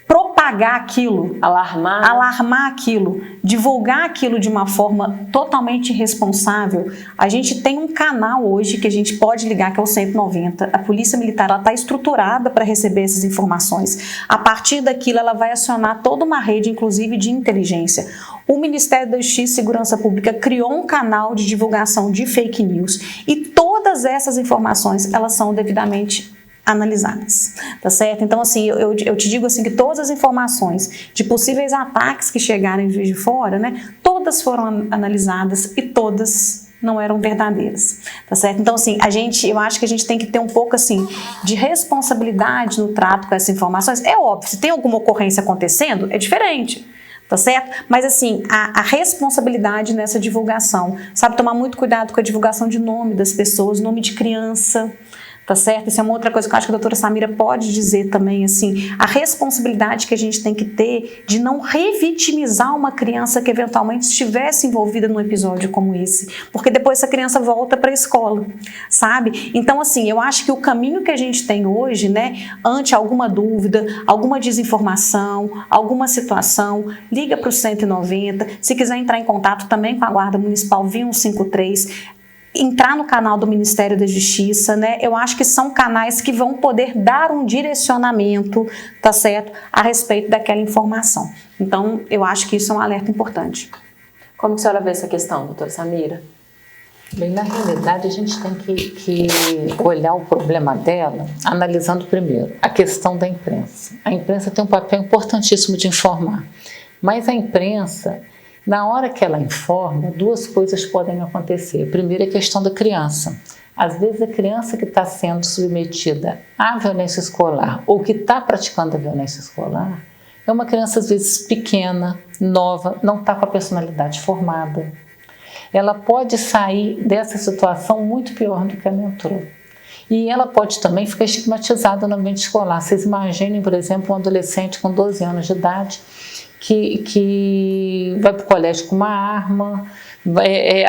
B: propagar aquilo, alarmar aquilo, divulgar aquilo de uma forma totalmente responsável, a gente tem um canal hoje que a gente pode ligar, que é o 190. A Polícia Militar está estruturada para receber essas informações. A partir daquilo, ela vai acionar toda uma rede, inclusive de inteligência. O Ministério da Justiça e Segurança Pública criou um canal de divulgação de fake news e todas essas informações, elas são devidamente analisadas, tá certo? Então, assim, eu te digo assim que todas as informações de possíveis ataques que chegaram em Juiz de Fora, né, todas foram analisadas e todas não eram verdadeiras, tá certo? Então, assim, eu acho que a gente tem que ter um pouco, assim, de responsabilidade no trato com essas informações. É óbvio, se tem alguma ocorrência acontecendo, é diferente, tá certo? Mas, assim, a responsabilidade nessa divulgação, sabe, tomar muito cuidado com a divulgação de nome das pessoas, nome de criança, tá certo? Isso é uma outra coisa que eu acho que a doutora Samira pode dizer também, assim, a responsabilidade que a gente tem que ter de não revitimizar uma criança que eventualmente estivesse envolvida num episódio como esse, porque depois essa criança volta para a escola, sabe? Então, assim, eu acho que o caminho que a gente tem hoje, né, ante alguma dúvida, alguma desinformação, alguma situação, liga para o 190, se quiser entrar em contato também com a Guarda Municipal via 153, entrar no canal do Ministério da Justiça, né? Eu acho que são canais que vão poder dar um direcionamento, tá certo, a respeito daquela informação. Então, eu acho que isso é um alerta importante.
A: Como que a senhora vê essa questão, doutora Samira?
D: Bem, na realidade, a gente tem que olhar o problema dela analisando primeiro a questão da imprensa. A imprensa tem um papel importantíssimo de informar, mas a imprensa, na hora que ela informa, duas coisas podem acontecer. Primeiro é a questão da criança. Às vezes a criança que está sendo submetida à violência escolar ou que está praticando a violência escolar é uma criança às vezes pequena, nova, não está com a personalidade formada. Ela pode sair dessa situação muito pior do que ela entrou. E ela pode também ficar estigmatizada no ambiente escolar. Vocês imaginem, por exemplo, um adolescente com 12 anos de idade que vai para o colégio com uma arma,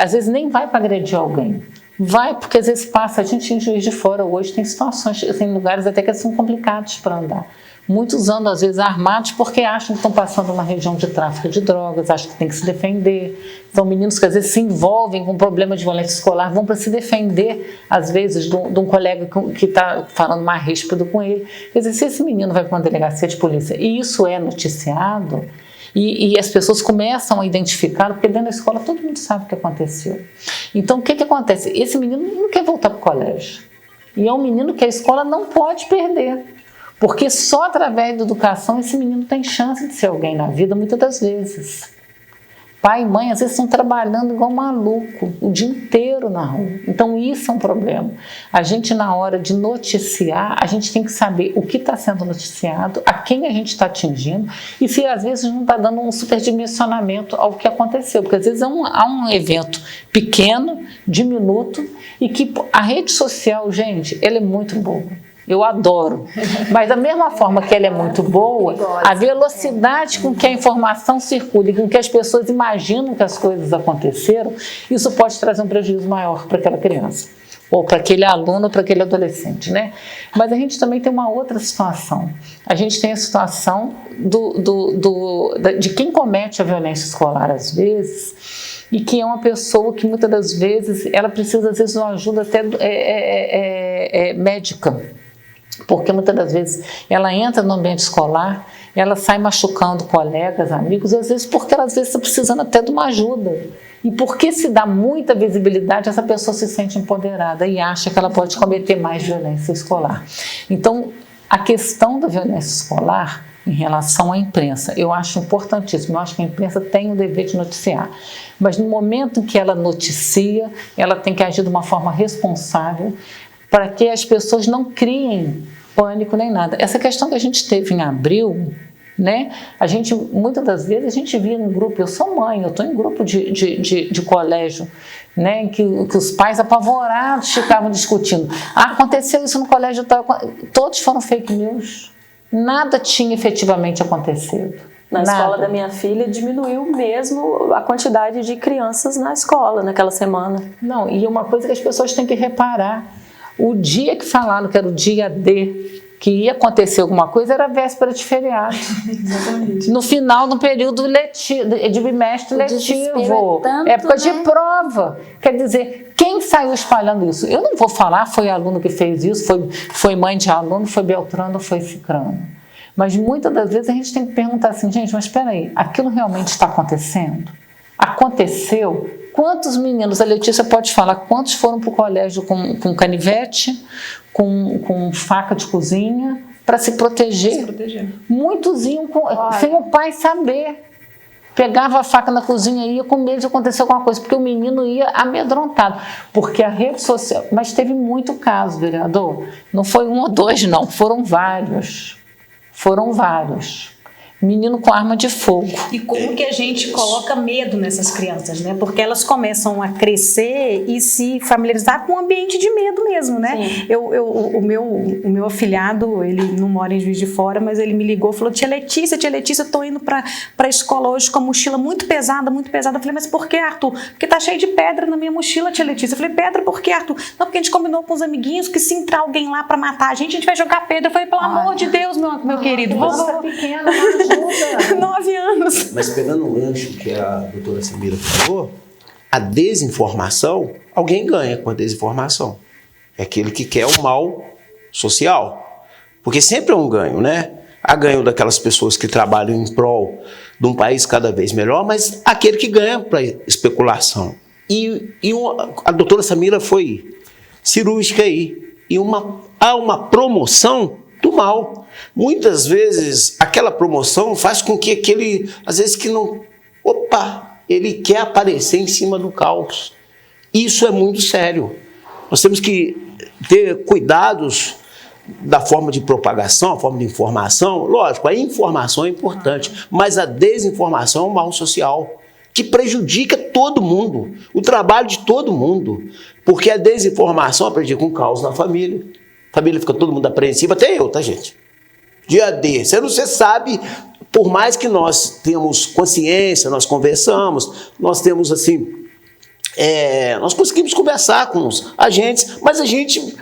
D: às vezes nem vai para agredir alguém. Vai porque às vezes passa, a gente em Juiz de Fora hoje tem situações, tem lugares até que são complicados para andar. Muitos andam às vezes armados porque acham que estão passando uma região de tráfico de drogas, acham que tem que se defender. São meninos que às vezes se envolvem com problema de violência escolar, vão para se defender, às vezes, de um colega que está falando mais ríspido com ele. Quer dizer, se esse menino vai para uma delegacia de polícia e isso é noticiado, e as pessoas começam a identificar, porque dentro da escola todo mundo sabe o que aconteceu. Então, o que acontece? Esse menino não quer voltar para o colégio. E é um menino que a escola não pode perder. Porque só através da educação esse menino tem chance de ser alguém na vida, muitas das vezes. Pai e mãe, às vezes, estão trabalhando igual maluco, o dia inteiro na rua. Então, isso é um problema. A gente, na hora de noticiar, a gente tem que saber o que está sendo noticiado, a quem a gente está atingindo, e se, às vezes, não está dando um superdimensionamento ao que aconteceu. Porque, às vezes, há um evento pequeno, diminuto, e que a rede social, gente, ela é muito boa. Eu adoro, mas da mesma forma que ela é muito boa, a velocidade com que a informação circula e com que as pessoas imaginam que as coisas aconteceram, isso pode trazer um prejuízo maior para aquela criança, ou para aquele aluno, ou para aquele adolescente, né? Mas a gente também tem uma outra situação. A gente tem a situação de quem comete a violência escolar às vezes, e que é uma pessoa que muitas das vezes, ela precisa às vezes de uma ajuda até médica. Porque muitas das vezes ela entra no ambiente escolar, ela sai machucando colegas, amigos, e às vezes porque ela às vezes está precisando até de uma ajuda. E porque se dá muita visibilidade, essa pessoa se sente empoderada e acha que ela pode cometer mais violência escolar. Então, a questão da violência escolar em relação à imprensa, eu acho importantíssimo. Eu acho que a imprensa tem o dever de noticiar. Mas no momento em que ela noticia, ela tem que agir de uma forma responsável, para que as pessoas não criem pânico nem nada. Essa questão que a gente teve em abril, né? A gente, muitas das vezes, a gente via no grupo, eu sou mãe, eu estou em grupo de colégio, né? Que os pais apavorados ficavam discutindo. Aconteceu isso no colégio, todos foram fake news. Nada tinha efetivamente acontecido.
A: Na escola da minha filha diminuiu mesmo a quantidade de crianças na escola naquela semana.
D: Não, e uma coisa que as pessoas têm que reparar, o dia que falaram que era o dia D, que ia acontecer alguma coisa, era véspera de feriado.
B: Exatamente.
D: No final do período letivo, de bimestre letivo, época de prova. Quer dizer, quem saiu espalhando isso? Eu não vou falar, foi aluno que fez isso, foi mãe de aluno, foi Beltrano, foi Cicrano. Mas muitas das vezes a gente tem que perguntar assim, gente, mas espera aí, aquilo realmente está acontecendo? Aconteceu? Quantos meninos, a Letícia pode falar, quantos foram para o colégio com canivete, com faca de cozinha, para se proteger? Muitos iam sem o pai saber. Pegava a faca na cozinha e ia com medo de acontecer alguma coisa, porque o menino ia amedrontado. Porque a rede social... Mas teve muito caso, vereador. Não foi um ou dois, não. Foram vários. Foram vários. Menino com arma de fogo.
B: E como que a gente coloca medo nessas crianças, né? Porque elas começam a crescer e se familiarizar com um ambiente de medo mesmo, né? O meu afilhado, ele não mora em Juiz de Fora, mas ele me ligou e falou, tia Letícia, eu tô indo pra escola hoje com a mochila muito pesada, muito pesada. Eu falei, mas por que, Arthur? Porque tá cheio de pedra na minha mochila, tia Letícia. Eu falei, pedra por que, Arthur? Não, porque a gente combinou com os amiguinhos que se entrar alguém lá pra matar a gente vai jogar pedra. Eu falei, pelo amor de Deus, meu querido.
D: Você pequena,
B: 9 anos.
F: Mas pegando um gancho que a doutora Samira falou, a desinformação, alguém ganha com a desinformação. É aquele que quer o mal social. Porque sempre é um ganho, né? Há ganho daquelas pessoas que trabalham em prol de um país cada vez melhor, mas aquele que ganha para especulação. A doutora Samira foi cirúrgica aí. Há uma promoção do mal. Muitas vezes, aquela promoção faz com que aquele, às vezes que não... ele quer aparecer em cima do caos. Isso é muito sério. Nós temos que ter cuidados da forma de propagação, a forma de informação. Lógico, a informação é importante, mas a desinformação é um mal social que prejudica todo mundo, o trabalho de todo mundo, porque a desinformação prejudica um caos na família. A família fica todo mundo apreensiva, até eu, tá, gente? Dia D, você sabe, por mais que nós tenhamos consciência, nós conversamos, nós temos assim, nós conseguimos conversar com os agentes, mas a gente,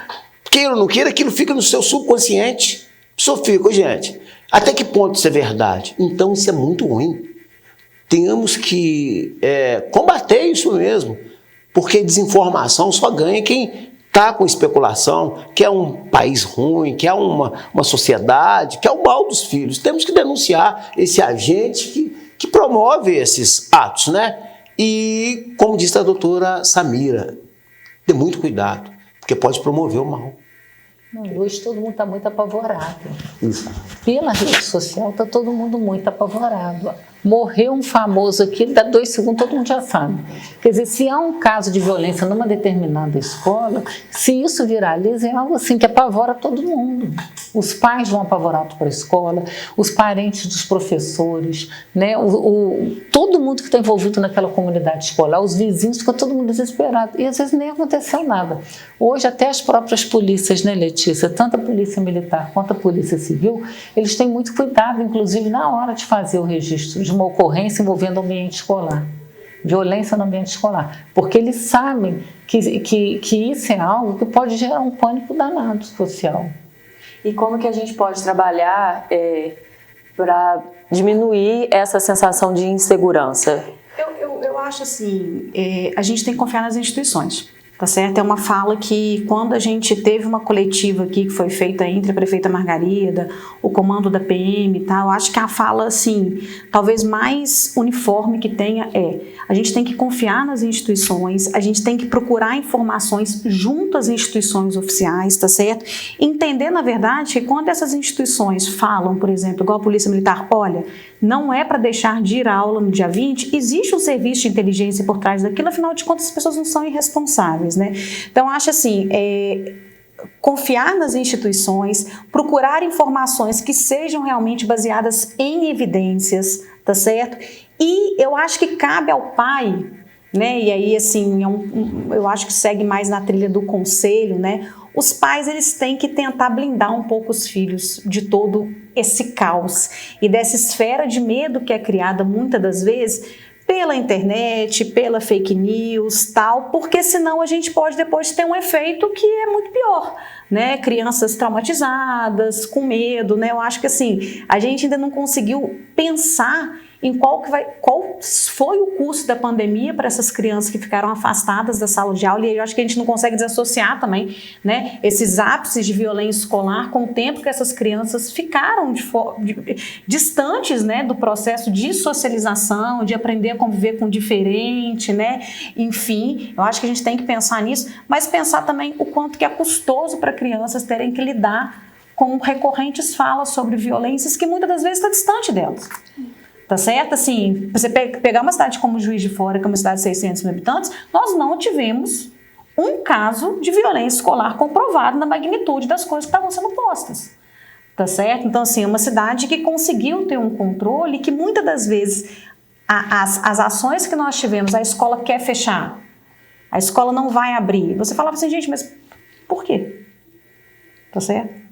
F: queira ou não queira, aquilo fica no seu subconsciente. Só fica, gente, até que ponto isso é verdade? Então isso é muito ruim. Temos que combater isso mesmo, porque desinformação só ganha quem está com especulação, quer um país ruim, quer uma sociedade, quer o mal dos filhos. Temos que denunciar esse agente que promove esses atos, né? E, como disse a doutora Samira, ter muito cuidado, porque pode promover o mal.
D: Hoje todo mundo está muito apavorado.
F: Isso.
D: Pela rede social está todo mundo muito apavorado. Morreu um famoso aqui, dá 2 segundos, todo mundo já sabe. Quer dizer, se há um caso de violência numa determinada escola, se isso viraliza, é algo assim que apavora todo mundo. Os pais vão apavorado para a escola, os parentes dos professores, né? Todo mundo que está envolvido naquela comunidade escolar, os vizinhos, fica todo mundo desesperado. E às vezes nem aconteceu nada. Hoje até as próprias polícias, né, Letícia, tanto a polícia militar quanto a polícia civil, eles têm muito cuidado, inclusive na hora de fazer o registro de uma ocorrência envolvendo o ambiente escolar, violência no ambiente escolar, porque eles sabem que isso é algo que pode gerar um pânico danado social.
A: E como que a gente pode trabalhar para diminuir essa sensação de insegurança?
B: Eu acho assim, a gente tem que confiar nas instituições. Tá certo? É uma fala que, quando a gente teve uma coletiva aqui que foi feita entre a prefeita Margarida, o comando da PM e tal, acho que a fala, assim, talvez mais uniforme que tenha a gente tem que confiar nas instituições, a gente tem que procurar informações junto às instituições oficiais, tá certo? Entender, na verdade, que quando essas instituições falam, por exemplo, igual a Polícia Militar, olha, não é para deixar de ir à aula no dia 20, existe um serviço de inteligência por trás daquilo, afinal de contas as pessoas não são irresponsáveis, né? Então acho assim, confiar nas instituições, procurar informações que sejam realmente baseadas em evidências, tá certo? E eu acho que cabe ao pai, né? E aí assim, eu acho que segue mais na trilha do conselho, né? Os pais, eles têm que tentar blindar um pouco os filhos de todo esse caos e dessa esfera de medo que é criada muitas das vezes pela internet, pela fake news, tal, porque senão a gente pode depois ter um efeito que é muito pior, né? Crianças traumatizadas, com medo, né? Eu acho que assim, a gente ainda não conseguiu pensar em qual foi o custo da pandemia para essas crianças que ficaram afastadas da sala de aula, e eu acho que a gente não consegue desassociar também, né, esses ápices de violência escolar com o tempo que essas crianças ficaram distantes, né, do processo de socialização, de aprender a conviver com o diferente, né, enfim, eu acho que a gente tem que pensar nisso, mas pensar também o quanto que é custoso para crianças terem que lidar com recorrentes falas sobre violências que muitas das vezes está distante delas. Tá certo? Assim, você pegar uma cidade como Juiz de Fora, que é uma cidade de 600 mil habitantes, nós não tivemos um caso de violência escolar comprovado na magnitude das coisas que estavam sendo postas. Tá certo? Então, assim, é uma cidade que conseguiu ter um controle que muitas das vezes as ações que nós tivemos, a escola quer fechar, a escola não vai abrir. Você falava assim, gente, mas por quê? Tá certo?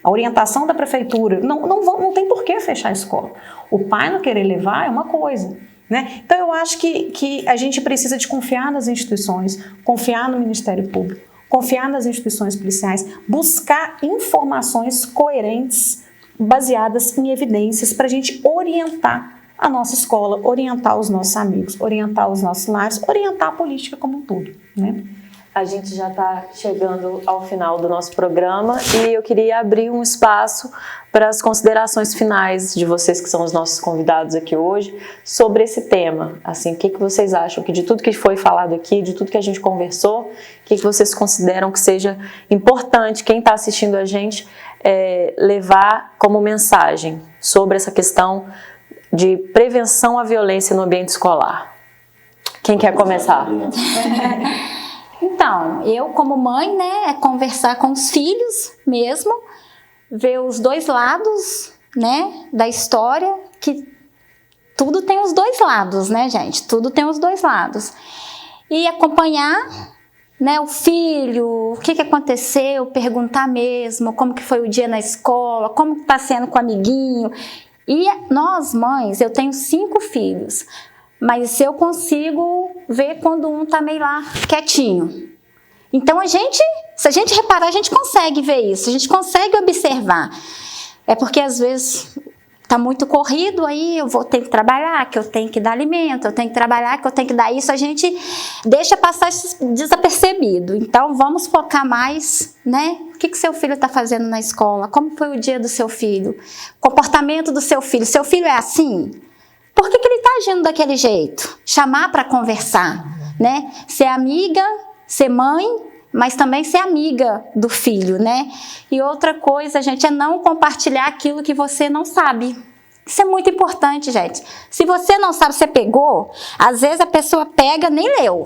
B: A orientação da prefeitura, não tem por que fechar a escola. O pai não querer levar é uma coisa, né? Então eu acho que a gente precisa de confiar nas instituições, confiar no Ministério Público, confiar nas instituições policiais, buscar informações coerentes, baseadas em evidências, para a gente orientar a nossa escola, orientar os nossos amigos, orientar os nossos lares, orientar a política como um todo, né?
A: A gente já está chegando ao final do nosso programa e eu queria abrir um espaço para as considerações finais de vocês que são os nossos convidados aqui hoje sobre esse tema. Assim, o que vocês acham que de tudo que foi falado aqui, de tudo que a gente conversou, o que vocês consideram que seja importante quem está assistindo a gente levar como mensagem sobre essa questão de prevenção à violência no ambiente escolar? Quem quer começar?
C: Então, eu como mãe, né, é conversar com os filhos mesmo, ver os dois lados, né, da história, que tudo tem os dois lados, né, gente? Tudo tem os dois lados. E acompanhar, né, o filho, o que aconteceu, perguntar mesmo, como que foi o dia na escola, como está sendo com o amiguinho. E nós, mães, eu tenho 5 filhos, mas eu consigo ver quando um tá meio lá quietinho. Então se a gente reparar, a gente consegue ver isso, a gente consegue observar. É porque às vezes tá muito corrido, aí eu vou ter que trabalhar, que eu tenho que dar alimento, eu tenho que trabalhar, que eu tenho que dar isso, a gente deixa passar desapercebido. Então vamos focar mais, né? O que seu filho está fazendo na escola? Como foi o dia do seu filho? Comportamento do seu filho. Seu filho é assim? Por que ele está agindo daquele jeito? Chamar para conversar, né? Ser amiga, ser mãe, mas também ser amiga do filho, né? E outra coisa, gente, é não compartilhar aquilo que você não sabe. Isso é muito importante, gente. Se você não sabe, você pegou, às vezes a pessoa pega, nem leu,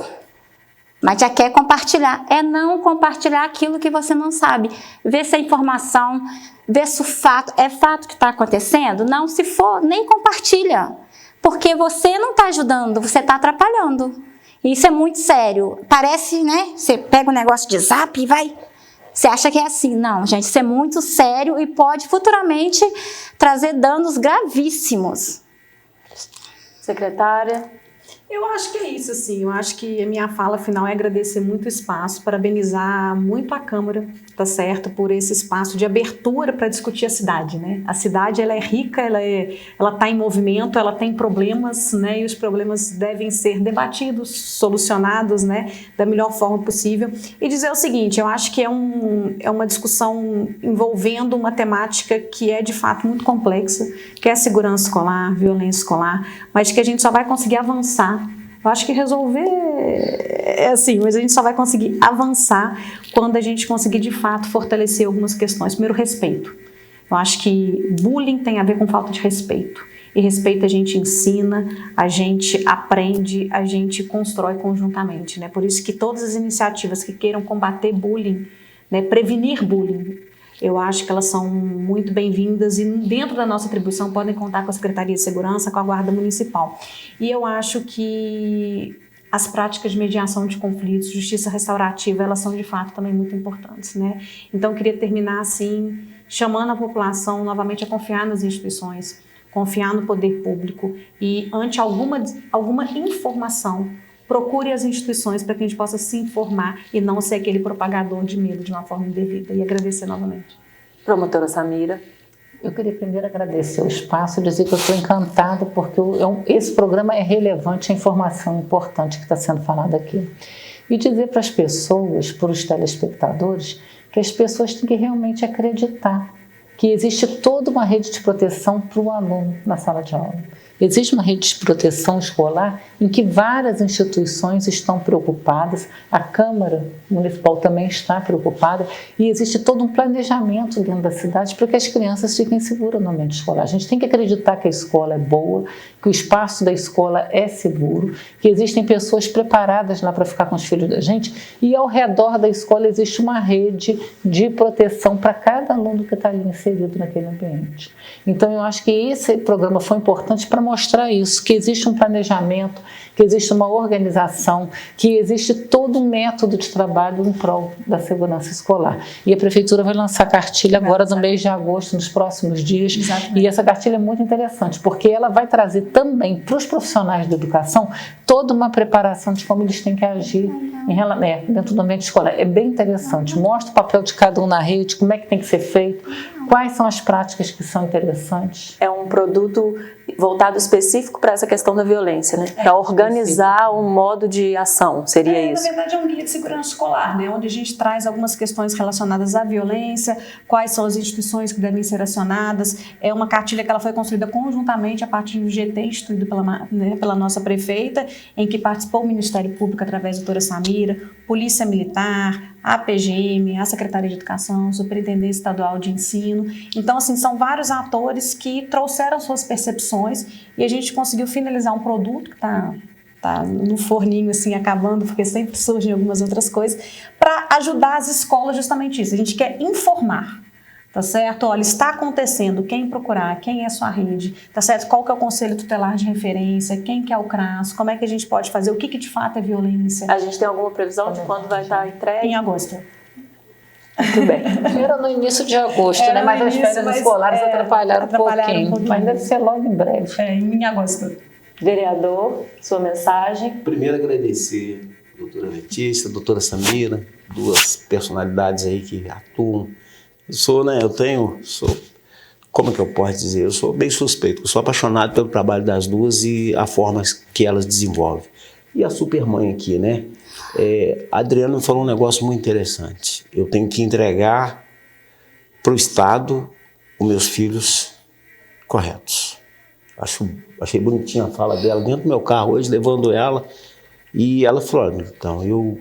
C: mas já quer compartilhar. É não compartilhar aquilo que você não sabe. Ver se a informação, ver se o fato é fato que está acontecendo. Não, se for, nem compartilha. Porque você não está ajudando, você está atrapalhando. Isso é muito sério. Parece, né? Você pega um negócio de zap e vai... Você acha que é assim? Não, gente, isso é muito sério e pode futuramente trazer danos gravíssimos.
A: Secretária?
B: Eu acho que é isso, assim. Eu acho que a minha fala final é agradecer muito o espaço, parabenizar muito a Câmara, tá certo, por esse espaço de abertura para discutir a cidade, né? A cidade, ela é rica, ela tá em movimento, ela tem problemas, né? E os problemas devem ser debatidos, solucionados, né? Da melhor forma possível. E dizer o seguinte, eu acho que é uma discussão envolvendo uma temática que é, de fato, muito complexa, que é a segurança escolar, violência escolar, mas que a gente só vai conseguir avançar. Eu acho que resolver é assim, mas a gente só vai conseguir avançar quando a gente conseguir, de fato, fortalecer algumas questões. Primeiro, respeito. Eu acho que bullying tem a ver com falta de respeito. E respeito a gente ensina, a gente aprende, a gente constrói conjuntamente, né? Por isso que todas as iniciativas que queiram combater bullying, né, prevenir bullying, eu acho que elas são muito bem-vindas e dentro da nossa atribuição podem contar com a Secretaria de Segurança, com a Guarda Municipal. E eu acho que as práticas de mediação de conflitos, justiça restaurativa, elas são de fato também muito importantes, né? Então eu queria terminar assim, chamando a população novamente a confiar nas instituições, confiar no poder público e ante alguma informação, procure as instituições para que a gente possa se informar e não ser aquele propagador de medo de uma forma indevida. E agradecer novamente.
A: Promotora Samira.
D: Eu queria primeiro agradecer o espaço, dizer que eu estou encantada porque esse programa é relevante, a informação importante que está sendo falada aqui. E dizer para as pessoas, para os telespectadores, que as pessoas têm que realmente acreditar que existe toda uma rede de proteção para o aluno na sala de aula. Existe uma rede de proteção escolar em que várias instituições estão preocupadas, a Câmara Municipal também está preocupada e existe todo um planejamento dentro da cidade para que as crianças fiquem seguras no ambiente escolar. A gente tem que acreditar que a escola é boa, que o espaço da escola é seguro, que existem pessoas preparadas lá para ficar com os filhos da gente e ao redor da escola existe uma rede de proteção para cada aluno que está ali inserido naquele ambiente. Então eu acho que esse programa foi importante para mostrar isso, que existe um planejamento, que existe uma organização, que existe todo um método de trabalho em prol da segurança escolar. E a Prefeitura vai lançar cartilha agora no mês de agosto, nos próximos dias. Exatamente. E essa cartilha é muito interessante, porque ela vai trazer também para os profissionais da educação toda uma preparação de como eles têm que agir dentro do ambiente escolar. É bem interessante, mostra o papel de cada um na rede, como é que tem que ser feito, quais são as práticas que são interessantes.
A: É um produto voltado específico para essa questão da violência, né? Para organizar um modo de ação, seria isso?
B: Na verdade, é um guia de segurança escolar, né? Onde a gente traz algumas questões relacionadas à violência, quais são as instituições que devem ser acionadas. É uma cartilha que ela foi construída conjuntamente a partir do GT instituído pela nossa prefeita, em que participou o Ministério Público através da doutora Samira, Polícia Militar, a PGM, a Secretaria de Educação, Superintendência Estadual de Ensino. Então, assim, são vários atores que trouxeram suas percepções e a gente conseguiu finalizar um produto que está no forninho, assim, acabando, porque sempre surgem algumas outras coisas, para ajudar as escolas justamente isso. A gente quer informar, tá certo? Olha, está acontecendo, quem procurar, quem é a sua rede, tá certo? Qual que é o conselho tutelar de referência, quem que é o CRAS, como é que a gente pode fazer, o que de fato é violência.
A: A gente tem alguma previsão de quando vai estar entregue?
B: Em agosto.
A: Muito bem.
D: Era no início de agosto, né? Mas as férias escolares atrapalharam um pouquinho. Mas deve ser logo em breve.
B: Em agosto.
A: Vereador, sua mensagem.
F: Primeiro agradecer a doutora Letícia, a doutora Samira, duas personalidades aí que atuam. Como que eu posso dizer? Eu sou bem suspeito, eu sou apaixonado pelo trabalho das duas e a forma que elas desenvolvem. E a supermãe aqui, né? A Adriana falou um negócio muito interessante. Eu tenho que entregar para o Estado os meus filhos corretos. Achei bonitinha a fala dela dentro do meu carro hoje, levando ela. E ela falou, então, eu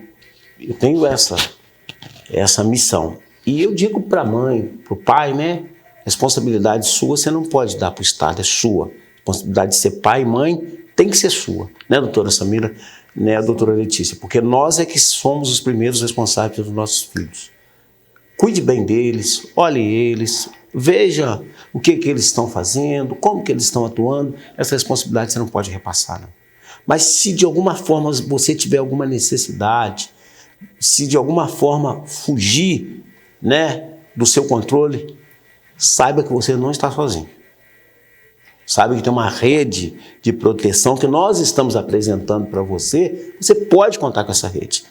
F: tenho essa missão. E eu digo para a mãe, para o pai, né? Responsabilidade sua, você não pode dar para o Estado, é sua. Responsabilidade de ser pai e mãe tem que ser sua, né, doutora Samira, né, doutora Letícia? Porque nós é que somos os primeiros responsáveis pelos nossos filhos. Cuide bem deles, olhe eles, veja o que eles estão fazendo, como que eles estão atuando. Essa responsabilidade você não pode repassar, não. Mas se de alguma forma você tiver alguma necessidade, se de alguma forma fugir, né, do seu controle, saiba que você não está sozinho. Saiba que tem uma rede de proteção que nós estamos apresentando para você. Você pode contar com essa rede.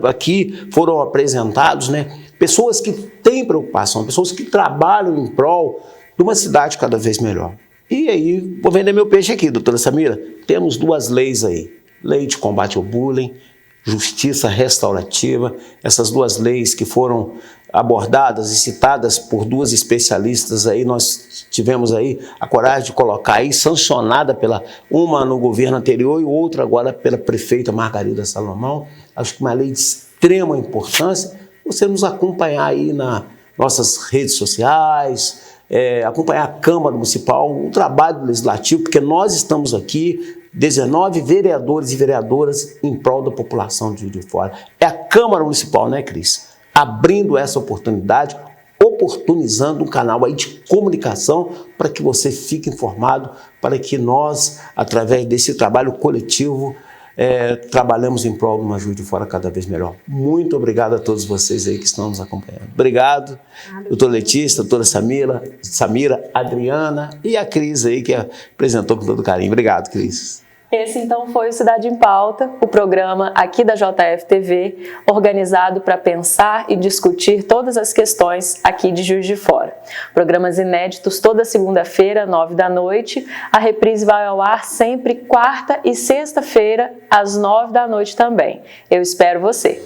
F: Aqui foram apresentados, né, pessoas que têm preocupação, pessoas que trabalham em prol de uma cidade cada vez melhor. E aí, vou vender meu peixe aqui, doutora Samira. Temos duas leis aí. Lei de combate ao bullying, justiça restaurativa. Essas duas leis que foram abordadas e citadas por duas especialistas aí, nós tivemos aí a coragem de colocar aí, sancionada uma no governo anterior e outra agora pela prefeita Margarida Salomão. Acho que uma lei de extrema importância. Você nos acompanhar aí nas nossas redes sociais, acompanhar a Câmara Municipal, o trabalho legislativo, porque nós estamos aqui, 19 vereadores e vereadoras em prol da população de Juiz de Fora. É a Câmara Municipal, né, Cris? Abrindo essa oportunidade, oportunizando um canal aí de comunicação para que você fique informado, para que nós, através desse trabalho coletivo, trabalhamos em prol de uma Juiz de Fora cada vez melhor. Muito obrigado a todos vocês aí que estão nos acompanhando. Obrigado, doutora Letícia, doutora Samira, Adriana e a Cris aí que apresentou com todo carinho. Obrigado, Cris.
A: Esse então foi o Cidade em Pauta, o programa aqui da JF-TV, organizado para pensar e discutir todas as questões aqui de Juiz de Fora. Programas inéditos toda segunda-feira, 9 da noite. A reprise vai ao ar sempre quarta e sexta-feira, às 9 da noite também. Eu espero você.